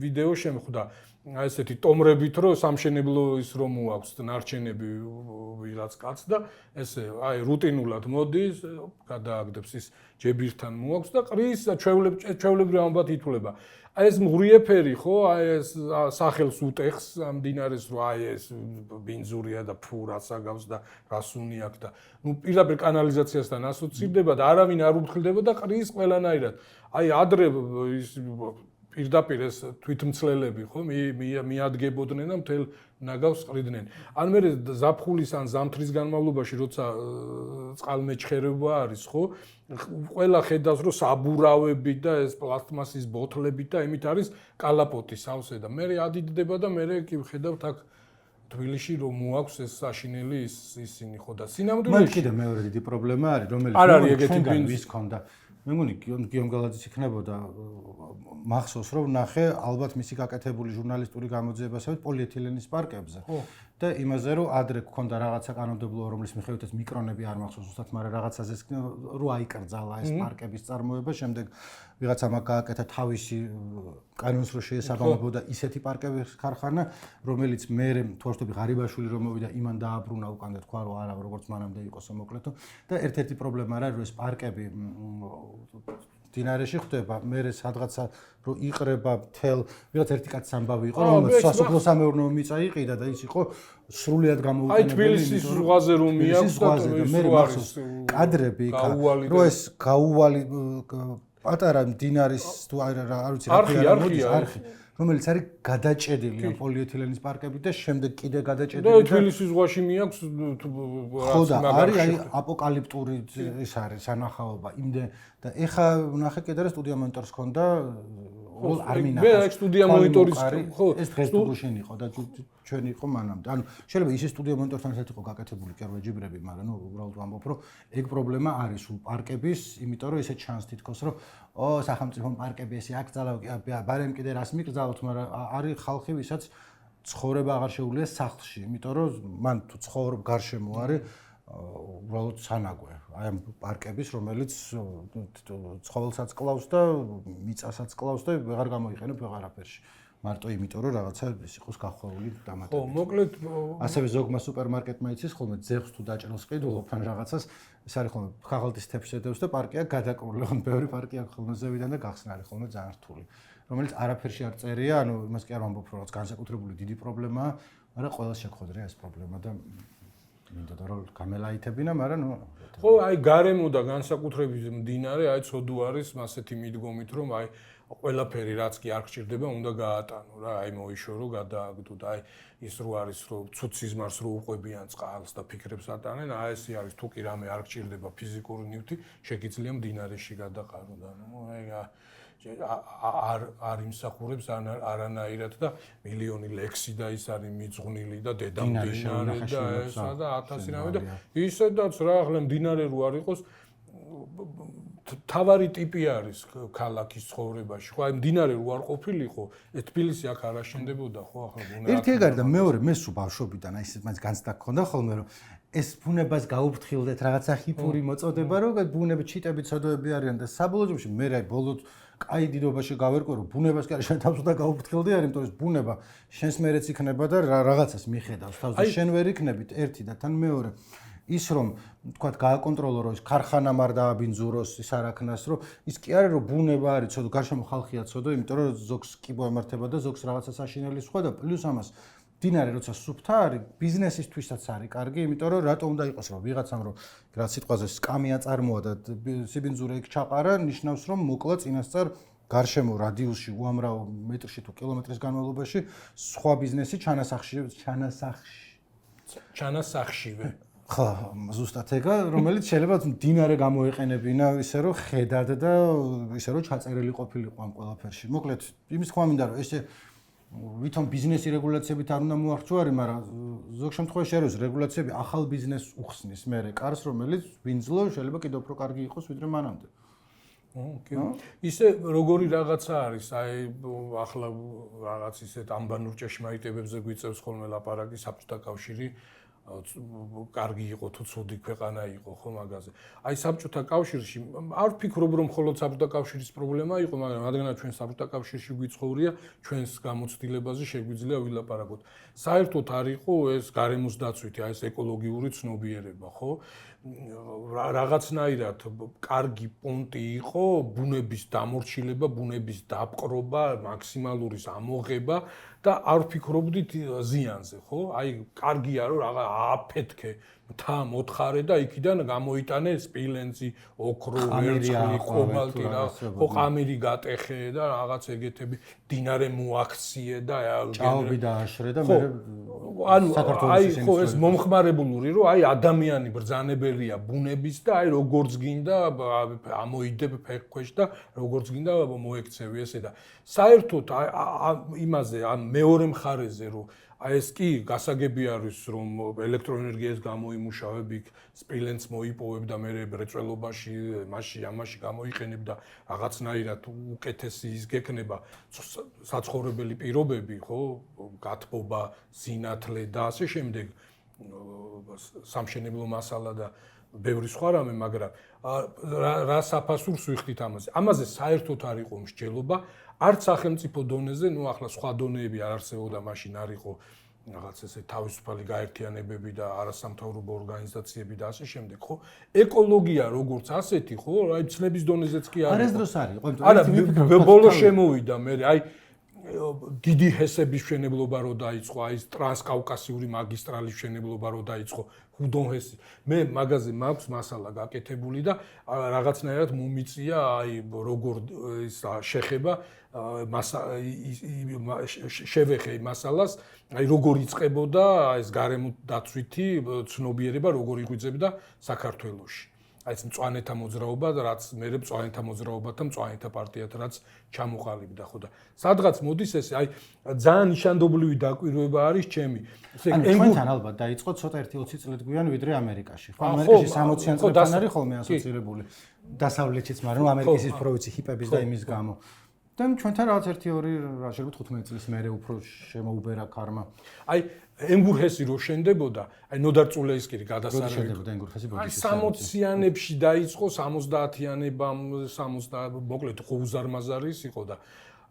ვიდეო შემხვდა აი ესეთი ტომრებით რომ სამშენებლო ის რომ მოაქვს ნარჩენები ვიღაც კაც და ესე აი რუტინულად მოდის გადააგდებს ის ჯებირთან მოაქვს და ყრის ჩვეულებრივ ამბად ითვლება აი ეს მღრიეფერი ხო აი ეს სახელს უტეხს ამ დინარეს რომ აი ეს ბინძურია და ფუ რაც აგავს და რასუნი აქვს და ნუ პირდაპირ კანალიზაციასთან ასოცირდება და არავინ არ უთხრდება და ყრის ყველანაირად აი ადრე ის პირდაპირ ეს თვითმცლელები ხო მიადგებოდნენ და მთელ ნაგავს ყრიდნენ. ან მე ზაფხულის ან ზამთრის განმავლობაში როცა წყალმეჩხერება არის ხო ყველა ხედავს რომ საბურავები და ეს პლასტმასის ბოთლები და იმით არის კალაპოტი სავსე და მე ადიდდება და მე კი ვხედავთ აქ თბილისში რომ მოაქვს ეს საშინელი ისინი ხო და სინამდვილეში მაგ კიდე მეორე დიდი პრობლემა არის რომელიც არ არის ეგეთი ვის ქონდა მე მგონი გიომ გალაძის იქნებოდა მახსოვს რომ ნახე ალბათ მისი გაკეთებული ჟურნალისტური გამოძიებასავით პოლიეთილენის პარკებზე და იმაზე რომ ადრე გქონდა რაღაცა კანონმდებლობა რომლის მიხედვითაც მიკრონები არ მახსოვს უბრალოდ მაგრამ რაღაცაზე რო აიკრძალა ეს პარკების წარმოება შემდეგ ვიღაცამ გააკეთა თავისი კანონს რო შეესაბამებოდა ისეთი პარკების ქარხანა რომელიც მე თორშტები ღარიბაშვილი რომ მოვიდა იმან დააბრუნა უკან და თქვა რომ არა როგორც მანამდე იყოსო მოკლედო და ერთ-ერთი პრობლემა რა რომ ეს პარკები დინარეში ხდება მე სადღაცა რომ იყრება მთელ ვიღაც ერთი კაცის ამბავი იყო რომელიც სასოფლო სამეურნეო მიწა იყიდა და ის იყო სრულიად გამოუყენებელი აი თბილისის ზღვაზე რომ მიაქვს და მე მახსოვს კადრები რომ ეს გაუვალი პატარა მდინარის თუ არ ვიცი რა ქვია არხი რომელიც არის გადაჭედილი ამ პოლიეთილენის პარკებით და შემდეგ კიდე გადაჭედილი და თბილისის ზღვაში მიაქვს ხო და არის აი აპოკალიპტური ის არის ანახაობა იმდენ და ეხა ნახე კიდე რა სტუდია მონიტორს ქონდა არ მინახავს. მე აქ სტუდია მონიტორის ხო ეს დღეს გუშინ იყო და ჩვენ იყო მანამდე. ანუ შეიძლება ისე სტუდია მონიტორთან ერთად იყო გაკეთებული კი არ ვეჯიბრები, მაგრამ ნუ უბრალოდ ვამბობ, რომ ეგ პრობლემა არის სულ პარკების, იმიტომ რომ ესე ჩანს თითქოს რომ სახელმწიფო პარკები ესე აქ ძალავ ბარემ კიდე რას მიკრძალოთ, მაგრამ არის ხალხი, ვისაც ცხოვრება აღარ შეუძლია სახლში, იმიტომ რომ მან თუ ცხოვრობ გარშემო არის უბრალოდ სანაგვე. აი ამ პარკების, რომელიც ცხოველსაც კლავს და მიწასაც კლავს და ვეღარ გამოიყენებ ვეღარაფერში. მარტო იმიტომ რომ რაღაცა ის იყოს გახვეული დამატებით. ხო, მოკლედ ასევე ზოგმა სუპერმარკეტმა იცის ხოლმე ძეხს თუ დაჭრილს ყიდულობ ან რაღაცას, ეს არის ხოლმე ხაღალდის თეფს ედევს და პარკია გადაკრული. ხო, ბევრი პარკი აქვს ხოლმე ზევიდან და გახსნა არის ხოლმე ძალიან რთული. რომელიც არაფერში არ წერია, ანუ იმას კი არ ვამბობ, რომ რაღაც განსაკუთრებული დიდი პრობლემაა, მაგრამ ყველას შეგვხვედრია ეს პრობლემა და მინდოდა რომ გამელაითებინა, მაგრამ ნუ ხო, აი გარემო და განსაკუთრებით მდინარე, აი ცოდუ არის ასეთი მიდგომით, რომ აი ყველაფერი რაც კი არ გჭირდება, უნდა გაატანო რა, აი მოიშორო, გადააგდო და აი ის რო არის, რომ ცუციზმარს რო უყვებიან წყალს და ფიქრებს ატანენ, აი ესე არის, თუ კი რამე არ გჭირდება ფიზიკური ნივთი, შეგიძლია მდინარეში გადაყარო და ნუ აი არ იმსახურებს არანაირად და მილიონი ლექსი და ის არის მიძღვნილი და დედამდინარე და ესა და 1000 რამე და ისედაც რა ახლა მდინარე რო არ იყოს თავარი ტიპი არის ქალაქის ცხოვრებაში. ხო, აი მდინარე რო არ ყოფილიყო, თბილისი აქ არ აშენდებოდა, ხო, ახლა ბუნება. ერთი ეგ არის და მეორე მე სულ ბავშვობიდან აი ეს მაინც განცდა გქონდა ხოლმე რომ ეს ბუნებას გაუფრთხილდეთ რაღაცა ჰიპური მოწოდება, რომ ბუნები ჩიტები ცოდოები არიან და საბოლოო ჯამში მე რა ბოლოდ კაი დიდობაში გავერკვე რომ ბუნებას კი არა შენ თავს უნდა გაუფრთხილდი არის, იმიტომ რომ ბუნება შენს მერეც იქნება და რაღაცას მიხედავს თავს და შენ ვერ იქნებით ერთი და თან მეორე ის რომ თქვათ გააკონტროლო რომ ის ქარხანამ არ დააბინძუროს ის არაქნას რომ ის კი არის რომ ბუნება არის ცოდო გარშემო ხალხია ცოდო იმიტომ რომ ზოგს კი მოემართება და ზოგს რაღაცა საშინელი სხვა და პლუს ამას დინარე როცა სუფთა არის ბიზნესისთვისაც არის კარგი იმიტომ რომ რატო უნდა იყოს რომ ვიღაცამ რომ რა სიტყვაზე სკამი აწარმოა და სიბინძურე იქ ჩაყარა ნიშნავს რომ მოკლა წინასწარ გარშემო რადიუსში უამრავ მეტრში თუ კილომეტრის განმავლობაში სხვა ბიზნესი ჩანასახშივე ხო, ზუსტად ეგა, რომელიც შეიძლება დინარე გამოეყენებინა ისე რომ ხედად და ისე რომ ჩაწერილი ყოფილიყო ამ ყველაფერში. მოკლედ, იმის თქვა მინდა რომ ესე ვითომ ბიზნესი რეგულაციებით არ უნდა მოახერხო არის, მაგრამ ზოგ შემთხვევაში არის რეგულაციები ახალ ბიზნესს უხსნის მერე კარს, რომელიც ვინძლო შეიძლება კიდევ უფრო კარგი იყოს ვიდრე მანამდე. კი. ისე როგორი რაღაცა არის, აი ახლა რაღაც ისეთ ამბანურ ჭეშმარიტებებზე გვიწევს ხოლმე ლაპარაკი საბჭოთა კავშირი კარგი იყო თუ ცუდი ქვეყანა იყო ხო მაგაზე. აი საბჭოთა კავშირში არ ვფიქრობ რომ მხოლოდ საბჭოთა კავშირის პრობლემა იყო, მაგრამ რადგანაც ჩვენ საბჭოთა კავშირში გვიცხოვრია, ჩვენს გამოცდილებაზე შეგვიძლია ვილაპარაკოთ. საერთოდ არ იყო ეს გარემოს დაცვითი, აი ეს ეკოლოგიური ცნობიერება, ხო? რაღაცნაირად კარგი პონტი იყო ბუნების დამორჩილება, ბუნების დაპყრობა, მაქსიმალური ამოღება და არ ვფიქრობდით ზიანზე, ხო? აი კარგია რომ რაღა ააფეთქე მთა მოთხარე და იქიდან გამოიტანე სპილენძი, ოქრო, ვერცხლი, კობალტი რა, ხო ყამირი გატეხე და რაღაც ეგეთები, დინარე მოაქციე და ჭაობი დააშრე და მე ანუ აი ხო ეს მომხმარებლური რომ აი ადამიანი ბრძანებელია ბუნების და აი როგორც გინდა ამოიდებ ფეხქვეშ და როგორც გინდა მოექცევი ესე და საერთოდ იმაზე ამ მეორე მხარეზე რომ აი ეს კი გასაგები არის რომ ელექტროენერგიას გამოიმუშავებ იქ სპილენძს მოიპოვებ და მე მრეწველობაში ამაში გამოიყენებ და რაღაცნაირად უკეთესი ის გექნება საცხოვრებელი პირობები ხო გათბობა სინათლე და ასე შემდეგ სამშენებლო მასალა და ბევრი სხვა რამე მაგრამ რა საფასურს ვიხდით ამაზე საერთოდ არ იყო მსჯელობა არც სახელმწიფო დონეზე, ნუ ახლა სხვა დონეები არ არსებობდა, მაშინ არ იყო რაღაც ესე თავისუფალი გაერთიანებები და არასამთავრობო ორგანიზაციები და ასე შემდეგ, ხო? ეკოლოგია როგორც ასეთი, ხო? აი ცნების დონეზეც კი არ იყო. არასდროს არის. არა, ბოლო შემოვიდა მე, აი დიდი ჰესების მშენებლობა რო დაიწყო, აი ეს ტრანსკავკასიური მაგისტრალის მშენებლობა რო დაიწყო, ჰუდონ ჰესი. მე მაგაზე მაქვს მასალა გაკეთებული და რაღაცნაირად მომიწია აი როგორ ის შეხება შევეხე მასალას, აი როგორ იწყებოდა ეს გარემო დაცვითი ცნობიერება, როგორ იღვიძებდა საქართველოში. აი ეს მწვანეთა მოძრაობა, რაც მე მწვანეთა მოძრაობათა მწვანეთა პარტიათ რაც ჩამოყალიბდა ხო და სადღაც მოდის ეს აი ძალიან ნიშანდობლივი დაკვირვება არის ჩემი. ჩვენთან ალბათ დაიწყო ცოტა 1-20 წლით გვიან ვიდრე ამერიკაში. ხო ამერიკაში 60-იან წლებთან არის ხოლმე ასოცირებული. დასავლეთიც, მაგრამ ამერიკის ის პროვინცი ჰიპების და იმის გამო. და ჩვენთან რაღაც 1-2 შეიძლება 15 წლის მერე უფრო შემოუბერა ქარმა. აი ენგურჰესი რო შენდებოდა, აი ნოდარ წულეისკირი გადასარევი. შენდებოდა ენგურჰესი ბოდიში. აი 60-იანებში დაიწყო 70-იანებამ 60 მოკლედ ხუზარმაზარის იყო და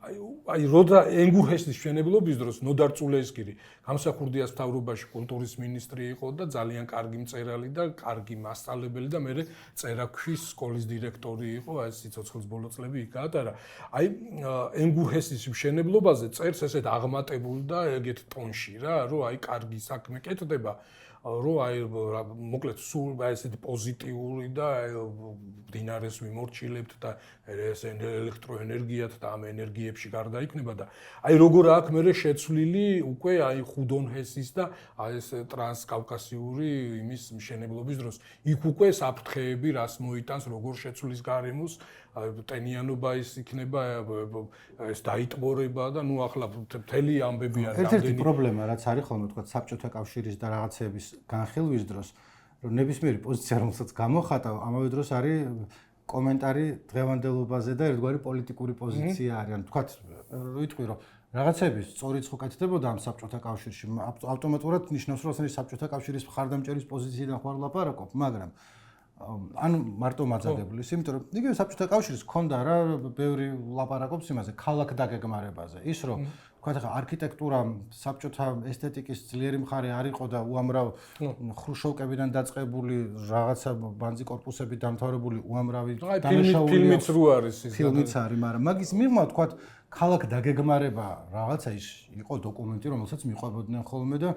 აი როდა ენგურჰესის მშენებლობის დროს ნოდარ წულეისკირი გამსახურდიას მთავრობაში კულტურის მინისტრი იყო და ძალიან კარგი მწერალი და კარგი მასწავლებელი და მე წერაქვის სკოლის დირექტორი იყო, აი სიცოცხლის ბოლო წლები იქ გაატარა. აი ენგურჰესის მშენებლობაზე წერს ესეთ აღმატებული და ეგეთ ტონში რა, რომ აი კარგი საქმე კეთდება. რომ აი მოკლედ სულ ესეთი პოზიტიური და დინარეს ვიმორჩილებთ და ეს ელექტროენერგიათ და ამ ენერგიებში გარდა იქნება და აი როგორ აქვს მე შეცვლილი უკვე აი ჰუდონ ჰესის და აი ეს ტრანსკავკასიური იმის მშენებლობის დროს იქ უკვე საფრთხეები რას მოიტანს როგორ შეცვლის გარემოს ტენიანობა ის იქნება ეს დაიტბორება და ნუ ახლა მთელი ამბები არის ერთ-ერთი პრობლემა რაც არის ხოლმე თქვა საბჭოთა კავშირის და რაღაცების განხილვის დროს რომ ნებისმიერი პოზიცია რომელსაც გამოხატავ ამავე დროს არის კომენტარი დღევანდელობაზე და ერთგვარი პოლიტიკური პოზიცია არის ან თქვა ვიტყვი რომ რაღაცების სწორი ცხო კეთდებოდა ამ საბჭოთა კავშირში ავტომატურად ნიშნავს რომ ეს საბჭოთა კავშირის მხარდამჭერის პოზიციიდან ხარ ლაპარაკობ მაგრამ ან მარტო მაძადებლის, იმიტომ რომ იგივე საბჭოთა კავშირის ჰქონდა რა ბევრი ლაპარაკობს იმაზე, ქალაქ დაგეგმარებაზე. ის რომ თქვა ხა არქიტექტურა საბჭოთა ესთეტიკის ძლიერი მხარე არ იყო და უამრავ ხრუშოვკებიდან დაწყებული რაღაცა ბანძი კორპუსები დამთავრებული უამრავი დამუშავებული ფილმიც რო არის ის. ფილმიც არის, მაგრამ მაგის მიღმა თქვა ქალაქ დაგეგმარება რაღაცა ის იყო დოკუმენტი, რომელსაც მიყვებოდნენ ხოლმე და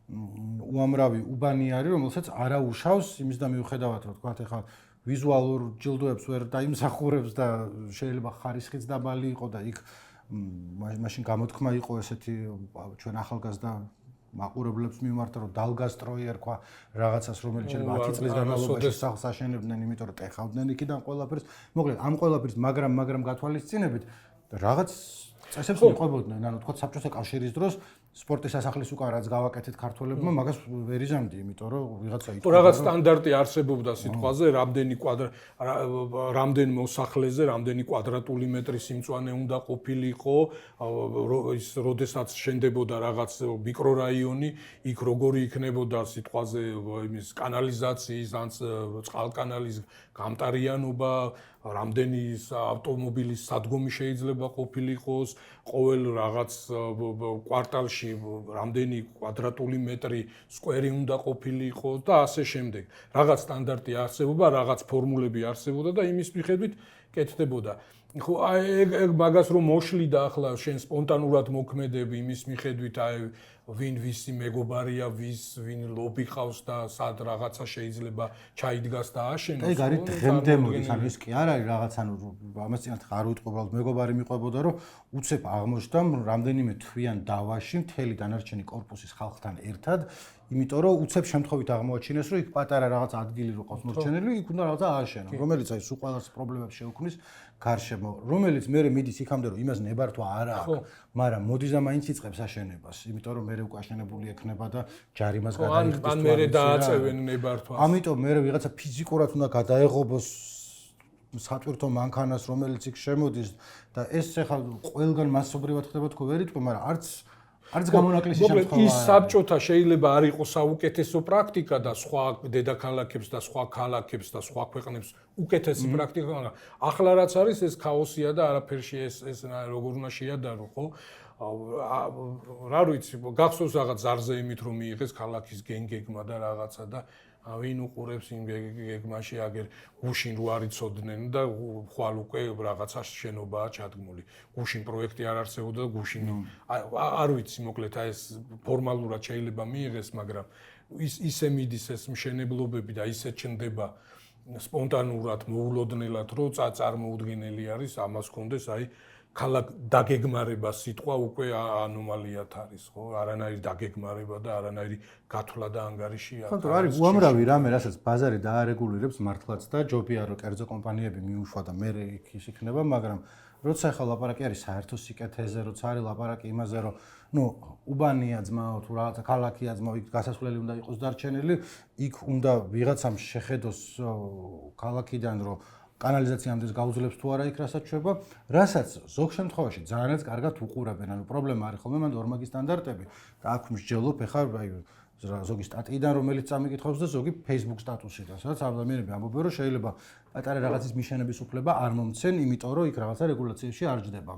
უამრავი უბანი არის, რომელსაც არაუშავს იმის და მიუხედავად რომ თქვა ხა ვიზუალურ ჯილდოებს ვერ დაიმსახურებს და შეიძლება ხარისხიც დაბალი იყო და იქ მაშინ გამოთქმა იყო ესეთი ჩვენ ახალგაზრდა მაყურებლებს მიმართ რომ დალგასტროი ერქვა რაღაცას რომელიც შეიძლება 10 წლის განმავლობაში სახლს აშენებდნენ იმიტომ რომ ტეხავდნენ იქიდან ყველაფერს მოკლედ ამ ყველაფერს მაგრამ გათვალისწინებით რაღაც წესებს მიყვებოდნენ ანუ თქვა საბჭოთა კავშირის დროს სპორტის სასახლის უკან რაც გავაკეთეთ ქართველებმა მაგას ვერ იზამდი იმიტომ რომ ვიღაცა იყო რაღაც სტანდარტი არსებობდა სიტყვაზე რამდენ მოსახლეზე რამდენი კვადრატული მეტრი სიმწვანე უნდა ყოფილიყო ის როდესაც შენდებოდა რაღაც მიკრორაიონი იქ როგორი იქნებოდა სიტყვაზე იმის კანალიზაციის ან წყალკანალის გამტარიანობა რამდენი ავტომობილის სადგომი შეიძლება ყოფილიყოს ყოველ რაღაც კვარტალში რამდენი კვადრატული მეტრი სკვერი უნდა ყოფილიყო და ასე შემდეგ. რაღაც სტანდარტი არსებობდა, რაღაც ფორმულები არსებობდა და იმის მიხედვით კეთდებოდა. ხო, ეგ მაგას რომ მოშლიდა ახლა შენ სპონტანურად მოქმედები იმის მიხედვით, აი ვინ ვისი მეგობარია, ვინ ლობი ყავს და სად რაღაცა შეიძლება ჩაიდგას და აშენოს. ეგ არის დღემდე მოდის, ანუ ის კი არ არის რაღაც ანუ ამას წინათ არ ვიტყვი, უბრალოდ მეგობარი მიყვებოდა რომ უცებ აღმოჩნდა რამდენიმე თვიან დავაში მთელი დანარჩენი კორპუსის ხალხთან ერთად იმიტომ რომ უცებ შემთხვევით აღმოაჩინეს რომ იქ პატარა რაღაც ადგილი რო ყავს მორჩენილი, იქ უნდა რაღაცა ააშენო, რომელიც აი სულ ყველას პრობლემებს შეუქმნის გარშემო, რომელიც მე მიდის იქამდე რომ იმას ნებართვა არ აქვს, მაგრამ მოდის და მაინც იწყებს აშენებას, იმიტომ რომ მე უკვე აშენებული ექნება და ჯარიმას გადაიხდის. ან მე დააწევენ ნებართვას. ამიტომ მე ვიღაცა ფიზიკურად უნდა გადაეღობოს სატვირთო მანქანას, რომელიც იქ შემოდის და ეს ახლა ყველგან მასობრივად ხდება თქო ვერ იტყვი, მაგრამ არც გამონაკლისი შემთხვევა ის საბჭოთა შეიძლება არ იყოს საუკეთესო პრაქტიკა და სხვა დედაქალაქებს და სხვა ქალაქებს და სხვა ქვეყნებს უკეთესი პრაქტიკა, მაგრამ ახლა რაც არის ეს ქაოსია და არაფერში ეს როგორ უნდა შეადარო, ხო? რა ვიცი, გახსოვს რაღაც ზარზე იმით რომ მიიღეს ქალაქის გენგეგმა და რაღაცა და ვინ უყურებს იმ გეგმაში აგერ გუშინ რო არ იცოდნენ და ხვალ უკვე რაღაცა შენობაა ჩადგმული. გუშინ პროექტი არ არსებობდა და გუშინ არ ვიცი მოკლედ აი ეს ფორმალურად შეიძლება მიიღეს, მაგრამ ისე მიდის ეს მშენებლობები და ისე ჩნდება სპონტანურად, მოულოდნელად, რომ წარმოუდგენელი არის, ამას კონდეს აი ქალაქ დაგეგმარება სიტყვა უკვე ანომალიათ არის, ხო? არანაირი დაგეგმარება და არანაირი გათვლა და ანგარიში არ არის. ხო, არის უამრავი რამე, რასაც ბაზარი დაარეგულირებს მართლაც და ჯობია რომ კერძო კომპანიები მიუშვა და მე იქ ის იქნება, მაგრამ როცა ახლა ლაპარაკი არის საერთო სიკეთეზე, როცა არის ლაპარაკი იმაზე, რომ უბანია ძმაო თუ რაღაცა ქალაქია ძმაო, იქ გასასვლელი უნდა იყოს დარჩენილი, იქ უნდა ვიღაცამ შეხედოს ქალაქიდან, რომ კანალიზაციამდე გაუძლებს თუ არა იქ რასაც შვება, რასაც ზოგ შემთხვევაში ძალიანაც კარგად უყურებენ. ანუ პრობლემა არის ხოლმე მანდ ორმაგი სტანდარტები და აქ მსჯელობ ეხლა აი ზოგი სტატიიდან რომელიც წამიკითხავს და ზოგი Facebook სტატუსიდან, სადაც ადამიანები ამბობენ რომ შეიძლება პატარა რაღაცის მიშენების უფლება არ მომცენ, იმიტომ რომ იქ რაღაცა რეგულაციაში არ ჯდება.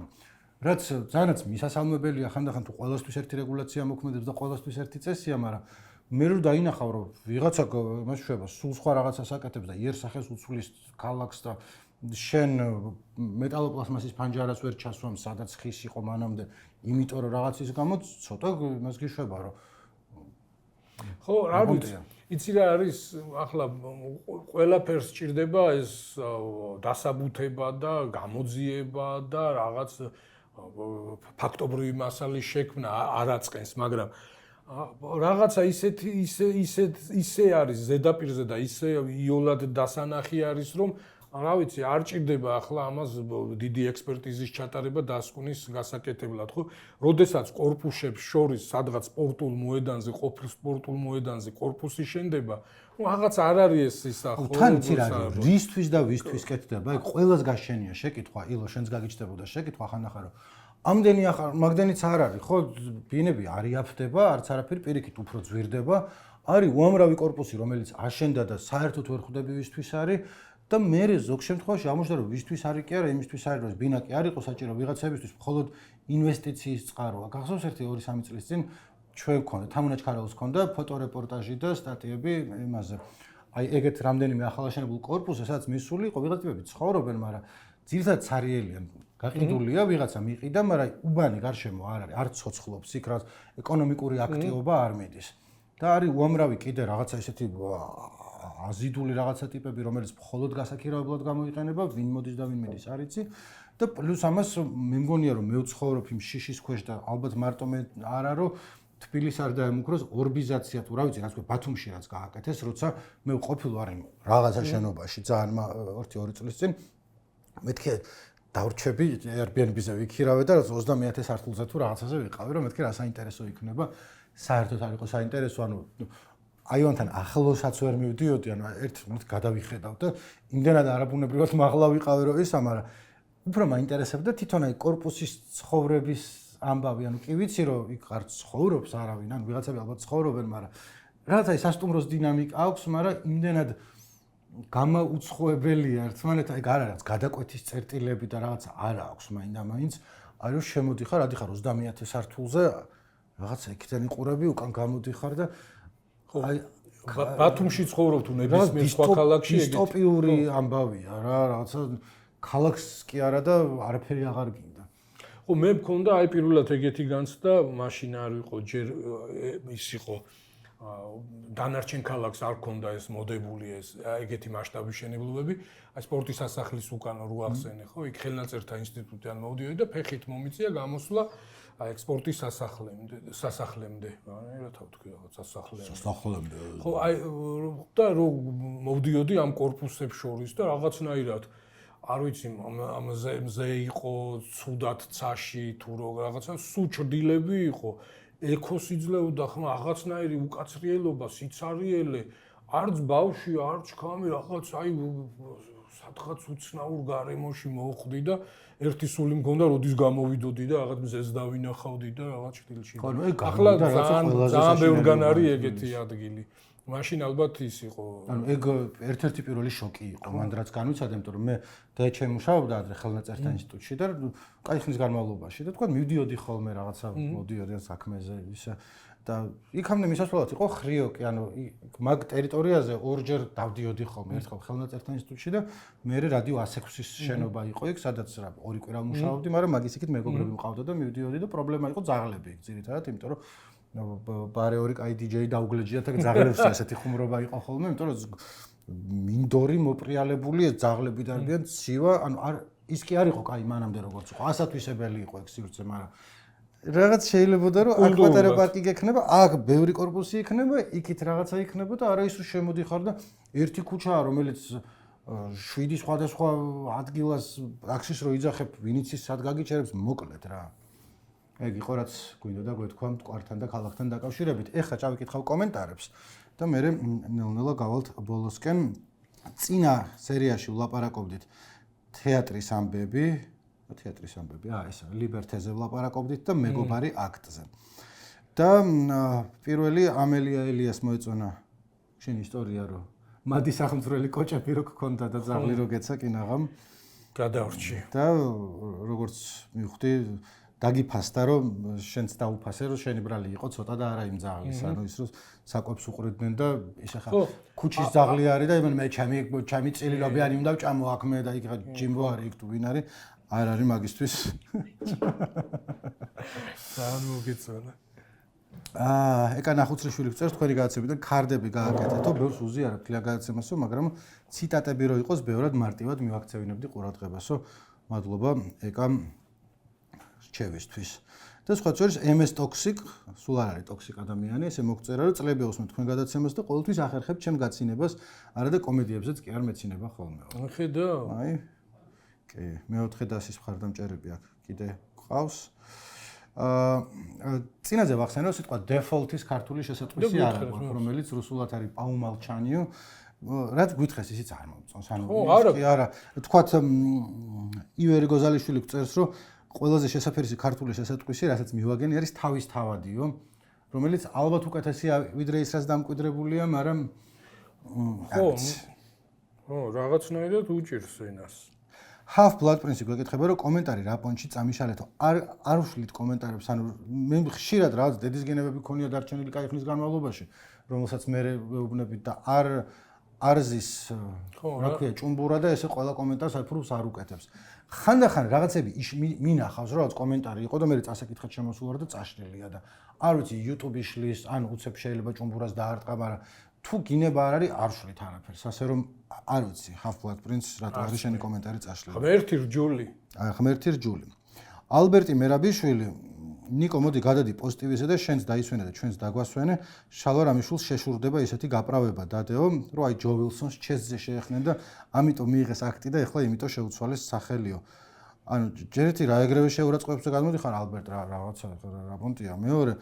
რაც ძალიანაც მისასალმებელია, ხანდახან თუ ყოველთვის ერთი რეგულაცია მოქმედებს და ყოველთვის ერთი წესია, მაგრამ მე რო დაინახავ რომ ვიღაცა მას შვება სულ სხვა რაღაცას აკეთებს და იერსახეს უცვლის ქალაქს და შენ მეტალოპლასმასის ფანჯარას ვერ ჩასვამ სადაც ხის იყო მანამდე, იმიტომ რომ რაღაცის გამო ცოტა იმას გიშვება რომ ხო, რა ვიცი, იცი რა არის, ახლა ყველაფერს სჭირდება ეს დასაბუთება და გამოძიება და რაღაც ფაქტობრივი მასალის შექმნა არაწყენს, მაგრამ რაღაცა ისე არის ზედაპირზე და ისე იოლად დასანახი არის, რომ რა ვიცი, არ ჭირდება ახლა ამას დიდი ექსპერტიზის ჩატარება დასკვნის გასაკეთებლად, ხო? როდესაც კორპუსებს შორის სადღაც სპორტულ მოედანზე, ყოფილ სპორტულ მოედანზე კორპუსი შენდება, რაღაც არ არის ეს ისა, ხო? თან იცი რა, რისთვის და ვისთვის კეთდება? ეგ ყველას გაშენია შეკითხვა, ილო შენს გაგიჩნდებოდა შეკითხვა ხანახა რომ ამდენი ახლა მაგდენიც არ არის, ხო? ბინები არ იაფდება, არც არაფერი პირიქით უფრო ძვირდება. არის უამრავი კორპუსი, რომელიც აშენდა და საერთოდ ვერ ხვდები ვისთვის არის და მე ზოგ შემთხვევაში ამოშდა რომ ვისთვის არის კი არა, იმისთვის არის რომ ბინა კი არ იყოს საჭირო ვიღაცებისთვის, მხოლოდ ინვესტიციის წყაროა. გახსოვს 1-2-3 წლის წინ ჩვენ გქონდა, თამუნაჩქარაუს გქონდა ფოტორეპორტაჟი და სტატიები იმაზე. აი ეგეთ რამდენიმე ახალაშენებულ კორპუსზე, სადაც მისული იყო ვიღაცები ცხოვრობენ, მაგრამ ძირითადად ცარიელია. გაყიდულია ვიღაცა მიყიდა, მაგრამ უბანი გარშემო არ არის, არც ცოცხლობს, იქ რაც ეკონომიკური აქტივობა არ მიდის. და არის უამრავი კიდე რაღაცა ისეთი აზიდული რაღაცა ტიპები, რომელიც მხოლოდ გასაქირავებლად გამოიყენება, ვინ მოდის და ვინ მიდის, არ იცი. და პლუს ამას მე მგონია რომ მე ვცხოვრობ იმ შიშის ქვეშ და ალბათ მარტო მე არა რომ თბილისს არ დაემუქროს ორბიზაცია თუ რა ვიცი, რაც ბათუმში რაც გააკეთეს, როცა მე ვყოფილ ვარ იმ რაღაცა შენობაში ძალიან 1-2 წლის წინ მეთქე დავრჩები Airbnb-ზე ვიქირავე და 20000 სართულზე თუ რაღაცაზე ვიყავი, რომ მეთქე რა საინტერესო იქნება. საერთოდ არ იყო საინტერესო, ანუ აივანთან ახლოსაც ვერ მივდიოდი, ანუ ერთ მომენტ გადავიხედავ და იმდენად არაბუნებრივად მაღლა ვიყავი რომ ისა, მაგრამ უფრო მაინტერესებდა თვითონ აი კორპუსის ცხოვრების ამბავი, ანუ კი ვიცი რომ იქ არ ცხოვრობს არავინ, ანუ ვიღაცები ალბათ ცხოვრობენ, მაგრამ რაღაცა სასტუმროს დინამიკა აქვს, მაგრამ იმდენად გამაუცხოებელია ერთმანეთთან, ეგ არ არის გადაკვეთის წერტილები და რაღაც არ აქვს მაინდა-მაინც, აი რომ შემოდიხარ, ადიხარ 20000 სართულზე, რაღაცა იქიდან იყურები, უკან გამოდიხარ და აი ბათუმში ცხოვრობ თუ ნებისმიერ სხვა ქალაქში ეგეთი დისტოპიური ამბავია რა, რაღაცა ქალაქს კი არა და არაფერი აღარ გინდა. ხო, მე მქონდა აი პირველად ეგეთი განცდა, მაშინ არ იყო ჯერ ის იყო დანარჩენ ქალაქს არ ქონდა ეს მოდებული ეს ეგეთი მასშტაბის შენებლობები, აი სპორტის სასახლის უკან რო ახსენე, ხო, იქ ხელნაწერთა ინსტიტუტიდან მოვდიოდი და ფეხით მომიწია გამოსვლა აი სპორტის სასახლემდე, რა თავთქვი რაღაც სასახლემდე. ხო, აი და რო მოვდიოდი ამ კორპუსებს შორის და რაღაცნაირად არ ვიცი, მზე იყო ცუდად ცაში თუ რაღაცა სულ ჭრდილები იყო. ეკოს იძლეოდა ხმა რაღაცნაირი უკაცრიელობა, სიცარიელე, არც ბავში, არც ქამი, რაღაც აი სადღაც უცნაურ გარემოში მოხვდი და ერთი სული მქონდა, როდის გამოვიდოდი და რაღაც მზეს დავინახავდი და რაღაც ჭრილში. ახლა ძალიან ბევრგან არის ეგეთი ადგილი. მაშინ ალბათ ის იყო. ანუ ეგ ერთ-ერთი პირველი შოკი იყო, მანდ რაც განვიცადე, იმიტომ რომ მე დაეჩემ მუშაობდა ადრე ხელნაწერთა ინსტიტუტში და კაი ხნის განმავლობაში და თქვა მივდიოდი ხოლმე რაღაცა მოდიოდი საქმეზე ისე და იქამდე მისასვლელად იყო ხრიოკი, ანუ მაგ ტერიტორიაზე ორჯერ დავდიოდი ხოლმე, ერთხელ ხელნაწერთა ინსტიტუტში და მე რადიო 106-ის შენობა იყო იქ, სადაც ორი კვირა ვმუშაობდი, მაგრამ მაგის იქით მეგობრები მყავდა და მივდიოდი და პრობლემა იყო ძაღლები იქ ძირითადად, იმიტომ რომ ბარე ორი კაი დიჯეი დაუგლეჯია და ძაღლებს ესეთი ხუმრობა იყო ხოლმე, იმიტომ რომ მინდორი მოპრიალებული ეს ძაღლები დარბიან ცივა, ანუ ის კი არ იყო კაი მანამდე როგორც იყო, ასათვისებელი იყო ეგ სივრცე, მაგრამ რაღაც შეიძლებოდა რომ აქ პატარა პარკი გექნება, აქ ბევრი корпуსი იქნება, იქით რაღაცა იქნება და არა ის რომ შემოდიხარ და ერთი ქუჩაა, რომელიც 7 სხვადასხვა ადგილას აქსის რო იძახებ, ვინიც ის სად გაგიჩერებს, მოკლედ რა. ეგ იყო რაც გვინდა და გვეთქვა მტკვართან და ქალაქთან დაკავშირებით. ეხლა წავიკითხავ კომენტარებს და მე ნელ-ნელა გავალთ ბოლოსკენ. წინა სერიაში ვლაპარაკობდით თეატრის ამბები, ესა ლიბერთეზე ვლაპარაკობდით და მეგობარი აქტზე. და პირველი ამელია ელიას მოეწონა შენ ისტორია რომ მადი სახელმწიფოელი კოჭები რო გქონდა და ძაღლი რო გეცა კინაღამ გადავრჩი. და როგორც მივხვდი დაგიფასდა რომ შენც დაუფასე რომ შენი ბრალი იყო ცოტა და არა იმ ძაღლის, ანუ ის რომ საკვებს უყრიდნენ და ის ახლა ქუჩის ძაღლი არის და მე ჩემი წილილობიანი უნდა ვჭამო აქ მე და იქ ჯიმბო არის იქ თუ ვინ არის არ არის მაგისთვის. ძალიან მოგეწონა. ეკა ნახუცრიშვილი წერს თქვენი გადაცემიდან ქარდები გააკეთეთო, ბევრს უზიარებთ ლია გადაცემასო, მაგრამ ციტატები რო იყოს, ბევრად მარტივად მივაქცევინებდი ყურადღებასო. მადლობა ეკა რჩევისთვის. და სხვა შორის MS Toxic, სულ არ არის ტოქსიკ ადამიანი, ესე მოგწერა რომ წლები უსმენთ თქვენ გადაცემას და ყოველთვის ახერხებ ჩემ გაცინებას, არა და კომედიებზეც კი არ მეცინება ხოლმე. ხედა? აი. კი, მეოთხე დასის მხარდამჭერები აქ კიდე ყავს. წინაზე ვახსენე, სიტყვა default-ის ქართული შესატყვისი არ აქვს, რომელიც რუსულად არის პაუმალჩანიო. რაც გითხეს ისიც არ მომწონს. ანუ კი არა, თქვათ ივერი გოზალიშვილი წერს, რომ ყველაზე შესაფერისი ქართული შესატყვისი, რასაც მივაგენი არის თავის თავადიო, რომელიც ალბათ უკეთესია ვიდრე ის რაც დამკვიდრებულია, მაგრამ ხო, რაღაცნაირად უჭირს ენას. Half Blood Prince გვეკითხება რომ კომენტარი რა პონჩი წამიშალეთო. არ უშლით კომენტარებს, ანუ მე ხშირად რაღაც დედის გენებები ქონია დარჩენილი კაი ხნის განმავლობაში, რომელსაც მე ვეუბნებით და არზის რა ქვია ჭუმბურა და ესე ყველა კომენტარს აიფრუს არ უკეთებს. ხანდახან რაღაცები მინახავს რომ რაღაც კომენტარი იყო და მე წასაკითხად შემოსულა და წაშლილია და არ ვიცი YouTube-ი შლის, ან უცებ შეიძლება ჭუმბურას დაარტყა, მაგრამ თუ გინება არ არის არ შვლით არაფერს, ასე რომ არ ვიცი Half Blood Prince რატო არის შენი კომენტარი წაშლილი. ღმერთი რჯული. ღმერთი რჯული. ალბერტი მერაბიშვილი, ნიკო მოდი გადადი პოზიტივისა და შენს დაისვენე და ჩვენს დაგვასვენე, შალვა რამიშვილს შეშურდება ისეთი გაправება დადეო, რომ აი ჯო ვილსონს ჩესზე შეეხნენ და ამიტომ მიიღეს აქტი და ეხლა იმიტომ შეუცვალეს სახელიო. ანუ ჯერეთი რა ეგრევე შეურაცხყოფებზე გადმოდიხარ ალბერტ რაღაცა რა პონტია მეორე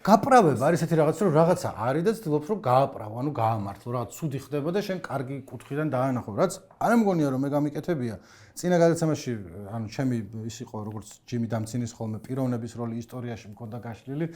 გაправება არის ესეთი რაღაც რომ რაღაცა არის და ცდილობს რომ გააправო, ანუ გაამართლო, რაღაც ცუდი ხდება და შენ კარგი კუთხიდან დაანახო, რაც არ მგონია რომ მე გამიკეთებია. წინა გადაცემაში, ანუ ჩემი ის იყო როგორც ჯიმი დამცინის ხოლმე პიროვნების როლი ისტორიაში მქონდა გაშლილი,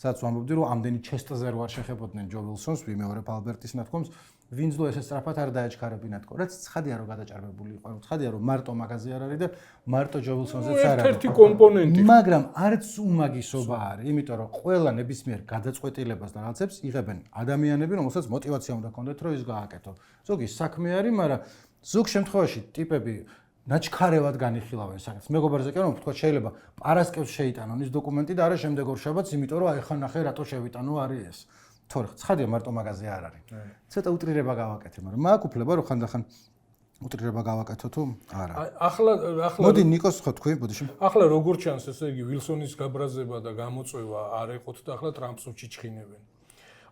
სადაც ვამბობდი რომ ამდენი ჩესტზე რო არ შეხებოდნენ ჯო ვილსონს, ვიმეორებ ალბერტის ნათქვამს, ვინც დო ესე სწრაფად არ დაეჩქარებინათქო, რაც ცხადია რომ გადაჭარბებული იყო, ანუ ცხადია რომ მარტო მაგაზე არ არის და მარტო ჯო ვილსონზეც არ არის. ერთ-ერთი კომპონენტი. მაგრამ არც უმაგისობა არის, იმიტომ რომ ყველა ნებისმიერ გადაწყვეტილებას და რაღაცებს იღებენ ადამიანები, რომელსაც мотиваცია უნდა ქონდეთ, რომ ის გააკეთო. ზოგი საქმე არის, მაგრამ ზოგ შემთხვევაში ტიპები ნაჩქარევად განიხილავენ საკითხს. მეგობარზე კი რომ თქვა შეიძლება პარასკევს შეიტანონ ის დოკუმენტი და არა შემდეგ ორშაბათს, იმიტომ რომ აი ხან ნახე რატო შევიტანო არის ეს. თორე ცხადია მარტო მაგაზე არ არის. ცოტა უტრირება გავაკეთე, მაგრამ მაქვს უფლება რომ ხანდახან უტრირება გავაკეთო თუ არა. ახლა მოდი ნიკოს ხო თქვი, ბოდიში. ახლა როგორ ჩანს ესე იგი ვილსონის გაბრაზება და გამოწვევა არ ეყოთ და ახლა ტრამპს უჩიჩხინებენ.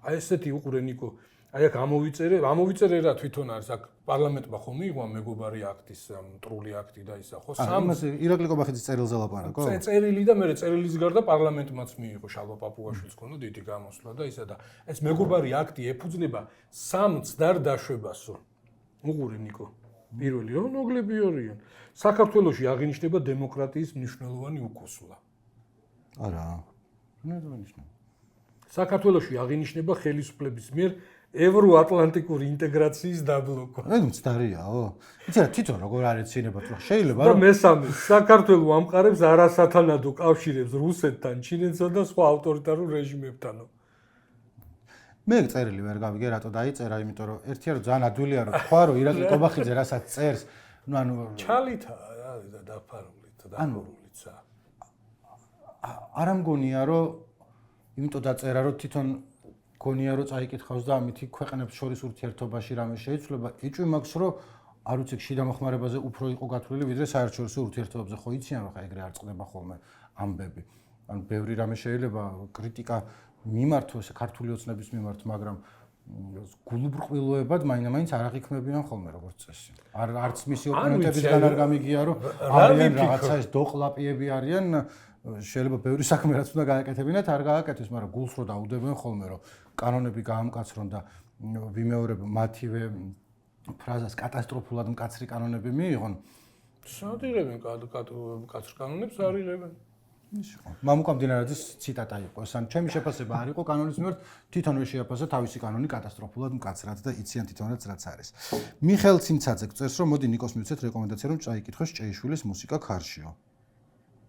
აი ესეთი უყურე ნიკო. აი აქ ამოვიწერე რა თვითონ არის აქ პარლამენტმა ხომ მიიღო მეგობარი აქტის მტრული აქტი და ისა ხო სამზე ირაკლი კობახიძის წერილზე ლაპარაკო? წერილი და მე წერილის გარდა პარლამენტმაც მიიღო შალვა პაპუაშვილს ქონდა დიდი გამოსვლა და ისა და ეს მეგობარი აქტი ეფუძნება სამ ცდარ დაშვებასო. უყურე ნიკო. პირველი რომ ნოგლები ორიან. საქართველოში აღინიშნება დემოკრატიის მნიშვნელოვანი უკუსლა. არა. რა დანიშნა? საქართველოში აღინიშნება ხელისუფლების მიერ ევროატლანტიკური ინტეგრაციის დაბლოკვა. მცდარიაო. იცი რა თვითონ როგორ არის ცინებად რომ შეიძლება და მესამე საქართველოს ამყარებს არასათანადო კავშირებს რუსეთთან, ჩინეთსა და სხვა ავტორიტარულ რეჟიმებთან. მე წერილი ვერ გავიგე რატო დაიწერა, იმიტომ რომ ერთია რომ ძალიან ადვილია რომ თქვა რომ ირაკლი კობახიძე რასაც წერს, ანუ ჩალითა რა და დაფარულით და დაფარულიცა. არ ამგონია რომ იმიტომ დაწერა რომ თვითონ გონია რომ წაიკითხავს და ამით ქვეყნებს შორის ურთიერთობაში რამე შეიცვლება, ეჭვი მაქვს რომ არ ვიცი შიდა მოხმარებაზე უფრო იყო გათვლილი ვიდრე საერთაშორისო ურთიერთობებზე, ხო იციან რომ ხა ეგრე არ წყდება ხოლმე ამბები. ანუ ბევრი რამე შეიძლება კრიტიკა მიმართოს ქართული ოცნების მიმართ, მაგრამ გულუბრყვილოებად მაინც არ აღიქმებიან ხოლმე როგორც წესი. არც მისი ოპონენტებისგან არ გამიგია რომ არიან რაღაცა ეს დოყლაპიები არიან, შეიძლება ბევრი საქმე რაც უნდა გააკეთებინათ, არ გააკეთეს, მაგრამ გულს რო დაუდებენ ხოლმე რომ კანონები გაამკაცრონ და ვიმეორებ მათივე ფრაზას კატასტროფულად მკაცრი კანონები მიიღონ. სადირებენ კაცრ კანონებს არ იღებენ. მამუკა მდინარაძის ციტატა იყო ეს, ან ჩემი შეფასება არ იყო კანონის მიმართ, თვითონვე შეაფასა თავისი კანონი კატასტროფულად მკაცრად და იციან თვითონაც რაც არის. მიხეილ ცინცაძე წერს რომ მოდი ნიკოს მივცეთ რეკომენდაცია რომ წაიკითხოს ჭეიშვილის მუსიკა ქარშიო.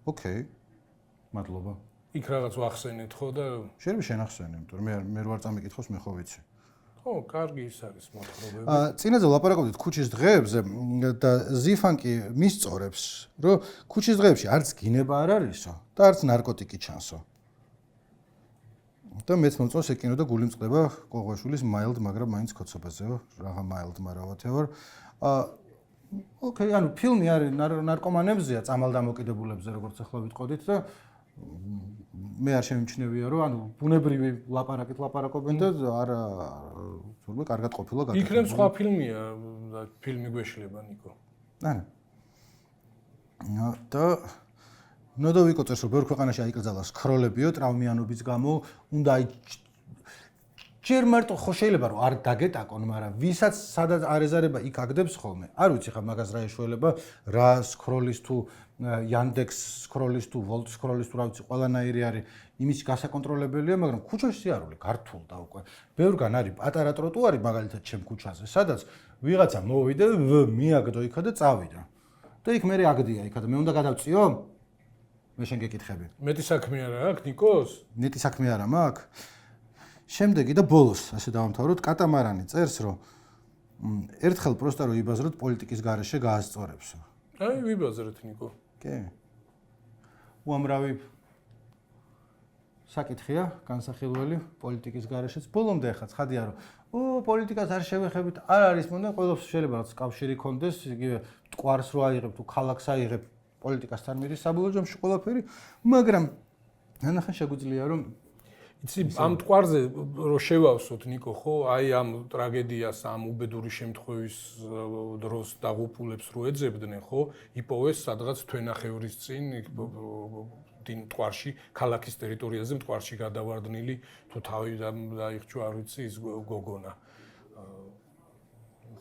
ოკეი. მადლობა. იქ რაღაც ვახსენეთ ხო და შეიძლება შენახსენე, იმიტომ რომ მე რო არ წამიკითხოს მე ხო ვიცი. ხო, კარგი ის არის მოთხრობები. წინაზე ვლაპარაკობდით ქუჩის დღეებზე და ზიფანკი მისწორებს, რომ ქუჩის დღეებში არც გინება არ არისო და არც ნარკოტიკი ჩანსო. და მეც მომწონს ეკინო და გული მწყდება ყოღვაშვილის mild, მაგრამ მაინც ქოცობაზეო, რაღა mild, მაგრამ whatever. ოკეი, ანუ ფილმი არის ნარკომანებზეა, წამალდამოკიდებულებზე, როგორც ახლა ვიტყოდით და მე არ შემიმჩნევია რომ ანუ ბუნებრივი ლაპარაკით ლაპარაკობენ და არა თურმე კარგად ყოფილა გაკეთებული. იქნებ სხვა ფილმია და ფილმი გვეშლება ნიკო. ანუ და ნოდოვიკო წერს რომ ბევრ ქვეყანაში აიკრძალა სკროლებიო ტრაუმიანობის გამო, უნდა ჯერ მარტო ხო შეიძლება რომ არ დაგეტაკონ, მაგრამ ვისაც სადაც არეზარება იქ აგდებს ხოლმე. არ ვიცი ხა მაგას რა ეშველება, რა სკროლის თუ Yandex სკროლის თუ Volt სკროლის თუ რა ვიცი, ყველანაირი არის იმის გასაკონტროლებელია, მაგრამ ქუჩაში სიარული გართულ და უკვე. ბევრგან არის პატარა ტროტუარი მაგალითად ჩემ ქუჩაზე, სადაც ვიღაცა მოვიდა, მიაგდო იქა და წავიდა. და იქ მე აგდია იქა და მე უნდა გადავწიო? მე შენ გეკითხები. მეტი საქმე არა აქვს ნიკოს? მეტი საქმე არა მაქვს? შემდეგი და ბოლოს, ასე დავამთავროთ, კატამარანი წერს, რომ ერთხელ პროსტა რომ იბაზროთ პოლიტიკის გარეშე გაასწორებსო. აი, ვიბაზრეთ ნიკო. კი. უამრავი საკითხია, განსახილველი პოლიტიკის გარეშეც. ბოლომდე ახლა ცხადია რომ პოლიტიკას არ შევეხებით, არ არის მონდა, ყველას შეიძლება რაც კავშირი კონდეს, იგივე მტკვარს რო აიღებ თუ ქალაქს აიღებ, პოლიტიკასთან მიდის საბოლოო ჯამში ყველაფერი, მაგრამ ნახე შეგვიძლია რომ იცი ამ მტკვარზე რო შევავსოთ ნიკო ხო, აი ამ ტრაგედიას, ამ უბედური შემთხვევის დროს დაღუპულებს რო ეძებდნენ ხო, იპოვეს სადღაც თვენახევრის წინ მტკვარში, ქალაქის ტერიტორიაზე მტკვარში გადავარდნილი თუ თავი დაიხჭვა არ ვიცი ის გოგონა.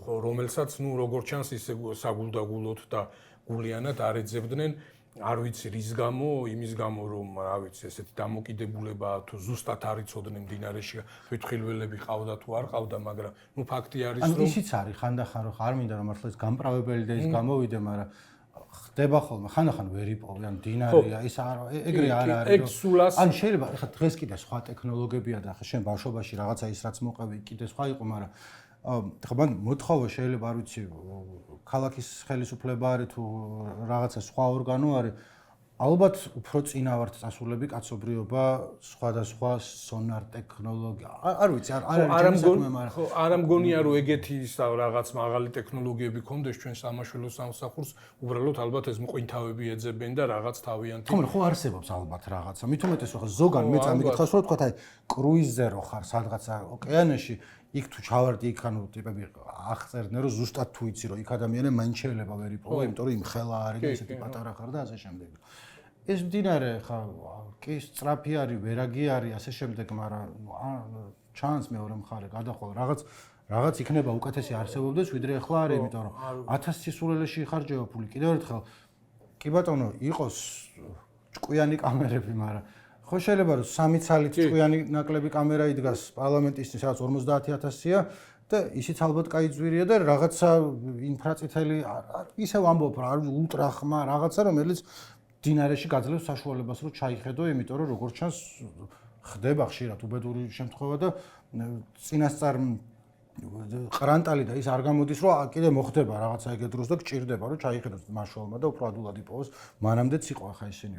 ხო, რომელსაც ნუ როგორ ჩანს ისე საგულდაგულოდ და გულიანად არ ეძებდნენ. არ ვიცი რის გამო, იმის გამო რომ რა ვიცი ესეთი დამოკიდებულება თუ ზუსტად არ იცოდნენ მდინარეში ფეთხილველები ყავდა თუ არ ყავდა, მაგრამ ნუ ფაქტი არის რომ ანუ ისიც არის ხანდახან რომ არ მინდა რომ მართლა ეს გამправებელი და ის გამოვიდე, მაგრამ ხდება ხოლმე ხანდახან ვერ იპოვე, ან დინარია ის ეგრე არ არის რომ ან შეიძლება ხა დღეს კიდე სხვა ტექნოლოგიებია და ხა შენ ბავშვობაში რაღაცა ის რაც მოყევი კიდე სხვა იყო, მაგრამ ხა მან მოთხოვა შეიძლება არ ვიცი ქალაქის ხელისუფლება არის თუ რაღაცა სხვა ორგანო არის, ალბათ უფრო წინა ვართ წასულები კაცობრიობა სხვადასხვა სონარ ტექნოლოგია. არ ვიცი, არ ამგონია რომ ეგეთი რაღაც მაღალი ტექნოლოგიები ქონდეს ჩვენ სამაშველო სამსახურს, უბრალოდ ალბათ ეს მყინთავები ეძებენ და რაღაც თავიანთი. ხო, ხო არსებობს ალბათ რაღაცა. მით უმეტეს რომ ზოგან მე წამიკითხავს რომ თქვა აი კრუიზზე რო ხარ სადღაცა ოკეანეში, იქ თუ ჩავარდი იქ ანუ ტიპები აღწერდნენ რომ ზუსტად თუ იცი რომ იქ ადამიანები მაინც შეიძლება ვერ იპოვო, იმიტომ რომ იმ ხელა არის და ესეთი პატარა ხარ და ასე შემდეგ. ეს მდინარე ხა კი სწრაფი არის, ვერაგი არის, ასე შემდეგ, მაგრამ ჩანს მეორე მხარე გადახვალ რაღაც იქნება უკეთესი არსებობდეს ვიდრე ახლა არის, იმიტომ რომ 1000 სისულელეში იხარჯება ფული. კიდევ ერთხელ კი ბატონო, იყოს ჭკვიანი კამერები, მაგრამ ხო შეიძლება რომ 3 ცალით ჭკვიანი ნაკლები კამერა იდგას პარლამენტისთვის, სადაც 50000-ია და ისიც ალბათ კაი ძვირია და რაღაცა ინფრაწითელი ისევ ამბობ რა, ულტრა ხმა, რაღაცა რომელიც დინარეში გაძლევს საშუალებას რომ ჩაიხედო, იმიტომ რომ როგორც ჩანს ხდება ხშირად უბედური შემთხვევა და წინასწარ ყრანტალი და ის არ გამოდის რომ კიდე მოხდება რაღაცა ეგეთ დროს და გჭირდება რომ ჩაიხედოს მარშალმა და უფრო ადულად იპოვოს მანამდეც იყო ახლა ისინი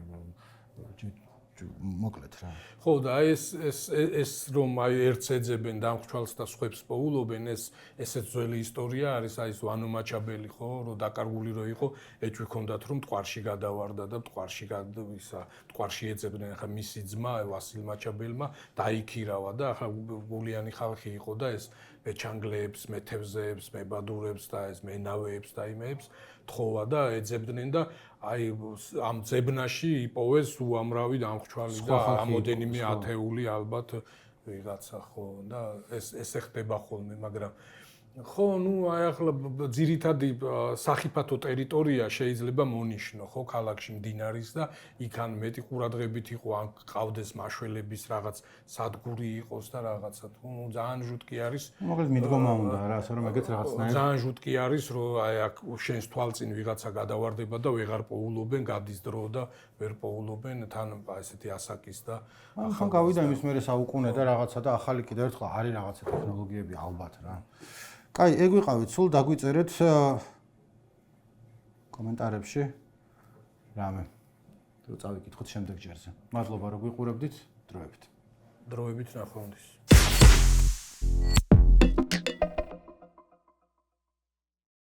მოკლედ რა. ხო და აი ეს რომ აი ერთს ეძებენ დამხმარვალს და სხვებს პოულობენ ესეც ძველი ისტორია არის აი ეს ვანო მაჩაბელი ხო რომ დაკარგული რო იყო ეჭვი ჰქონდათ რომ მტკვარში გადავარდა და მტკვარში ეძებდნენ ახლა მისი ძმა ვასილ მაჩაბელმა დაიქირავა და ახლა გულიანი ხალხი იყო და ეს მეჩანგლეებს, მეთევზეებს, მებადურებს და ეს მენავეებს და იმეებს თხოვა და ეძებდნენ და აი ამ ძებნაში იპოვეს უამრავი დამხმარვალი და რამოდენიმე ათეული ალბათ ვიღაცა ხო და ეს ეხება ხოლმე მაგრამ ხო ნუ აი ახლა ძირითადი სახიფათო ტერიტორია შეიძლება მონიშნო ხო ქალაქში მდინარის და იქან მეტი ყურადღებით იყო ან ყავდეს მაშველების რაღაც სადგური იყოს და რაღაცა ნუ ძალიან ჟუტკი არის მოკლედ მიდგომა უნდა რა ასე რომ ეგეც რაღაცნაირად ძალიან ჟუტკი არის რომ აი აქ შენს თვალწინ ვიღაცა გადავარდება და ვეღარ პოულობენ გადის დრო და ვერ პოულობენ თან ესეთი ასაკის და ახლა გავიდა იმის მერე საუკუნე და რაღაცა და ახალი კიდევ ერთხელ არის რაღაცა ტექნოლოგიები ალბათ რა კაი, ეგ ვიყავით, სულ დაგვიწერეთ კომენტარებში რამე. რო წავიკითხოთ შემდეგ ჯერზე. მადლობა რომ გვიყურებდით, დროებით. დროებით ნახვამდის.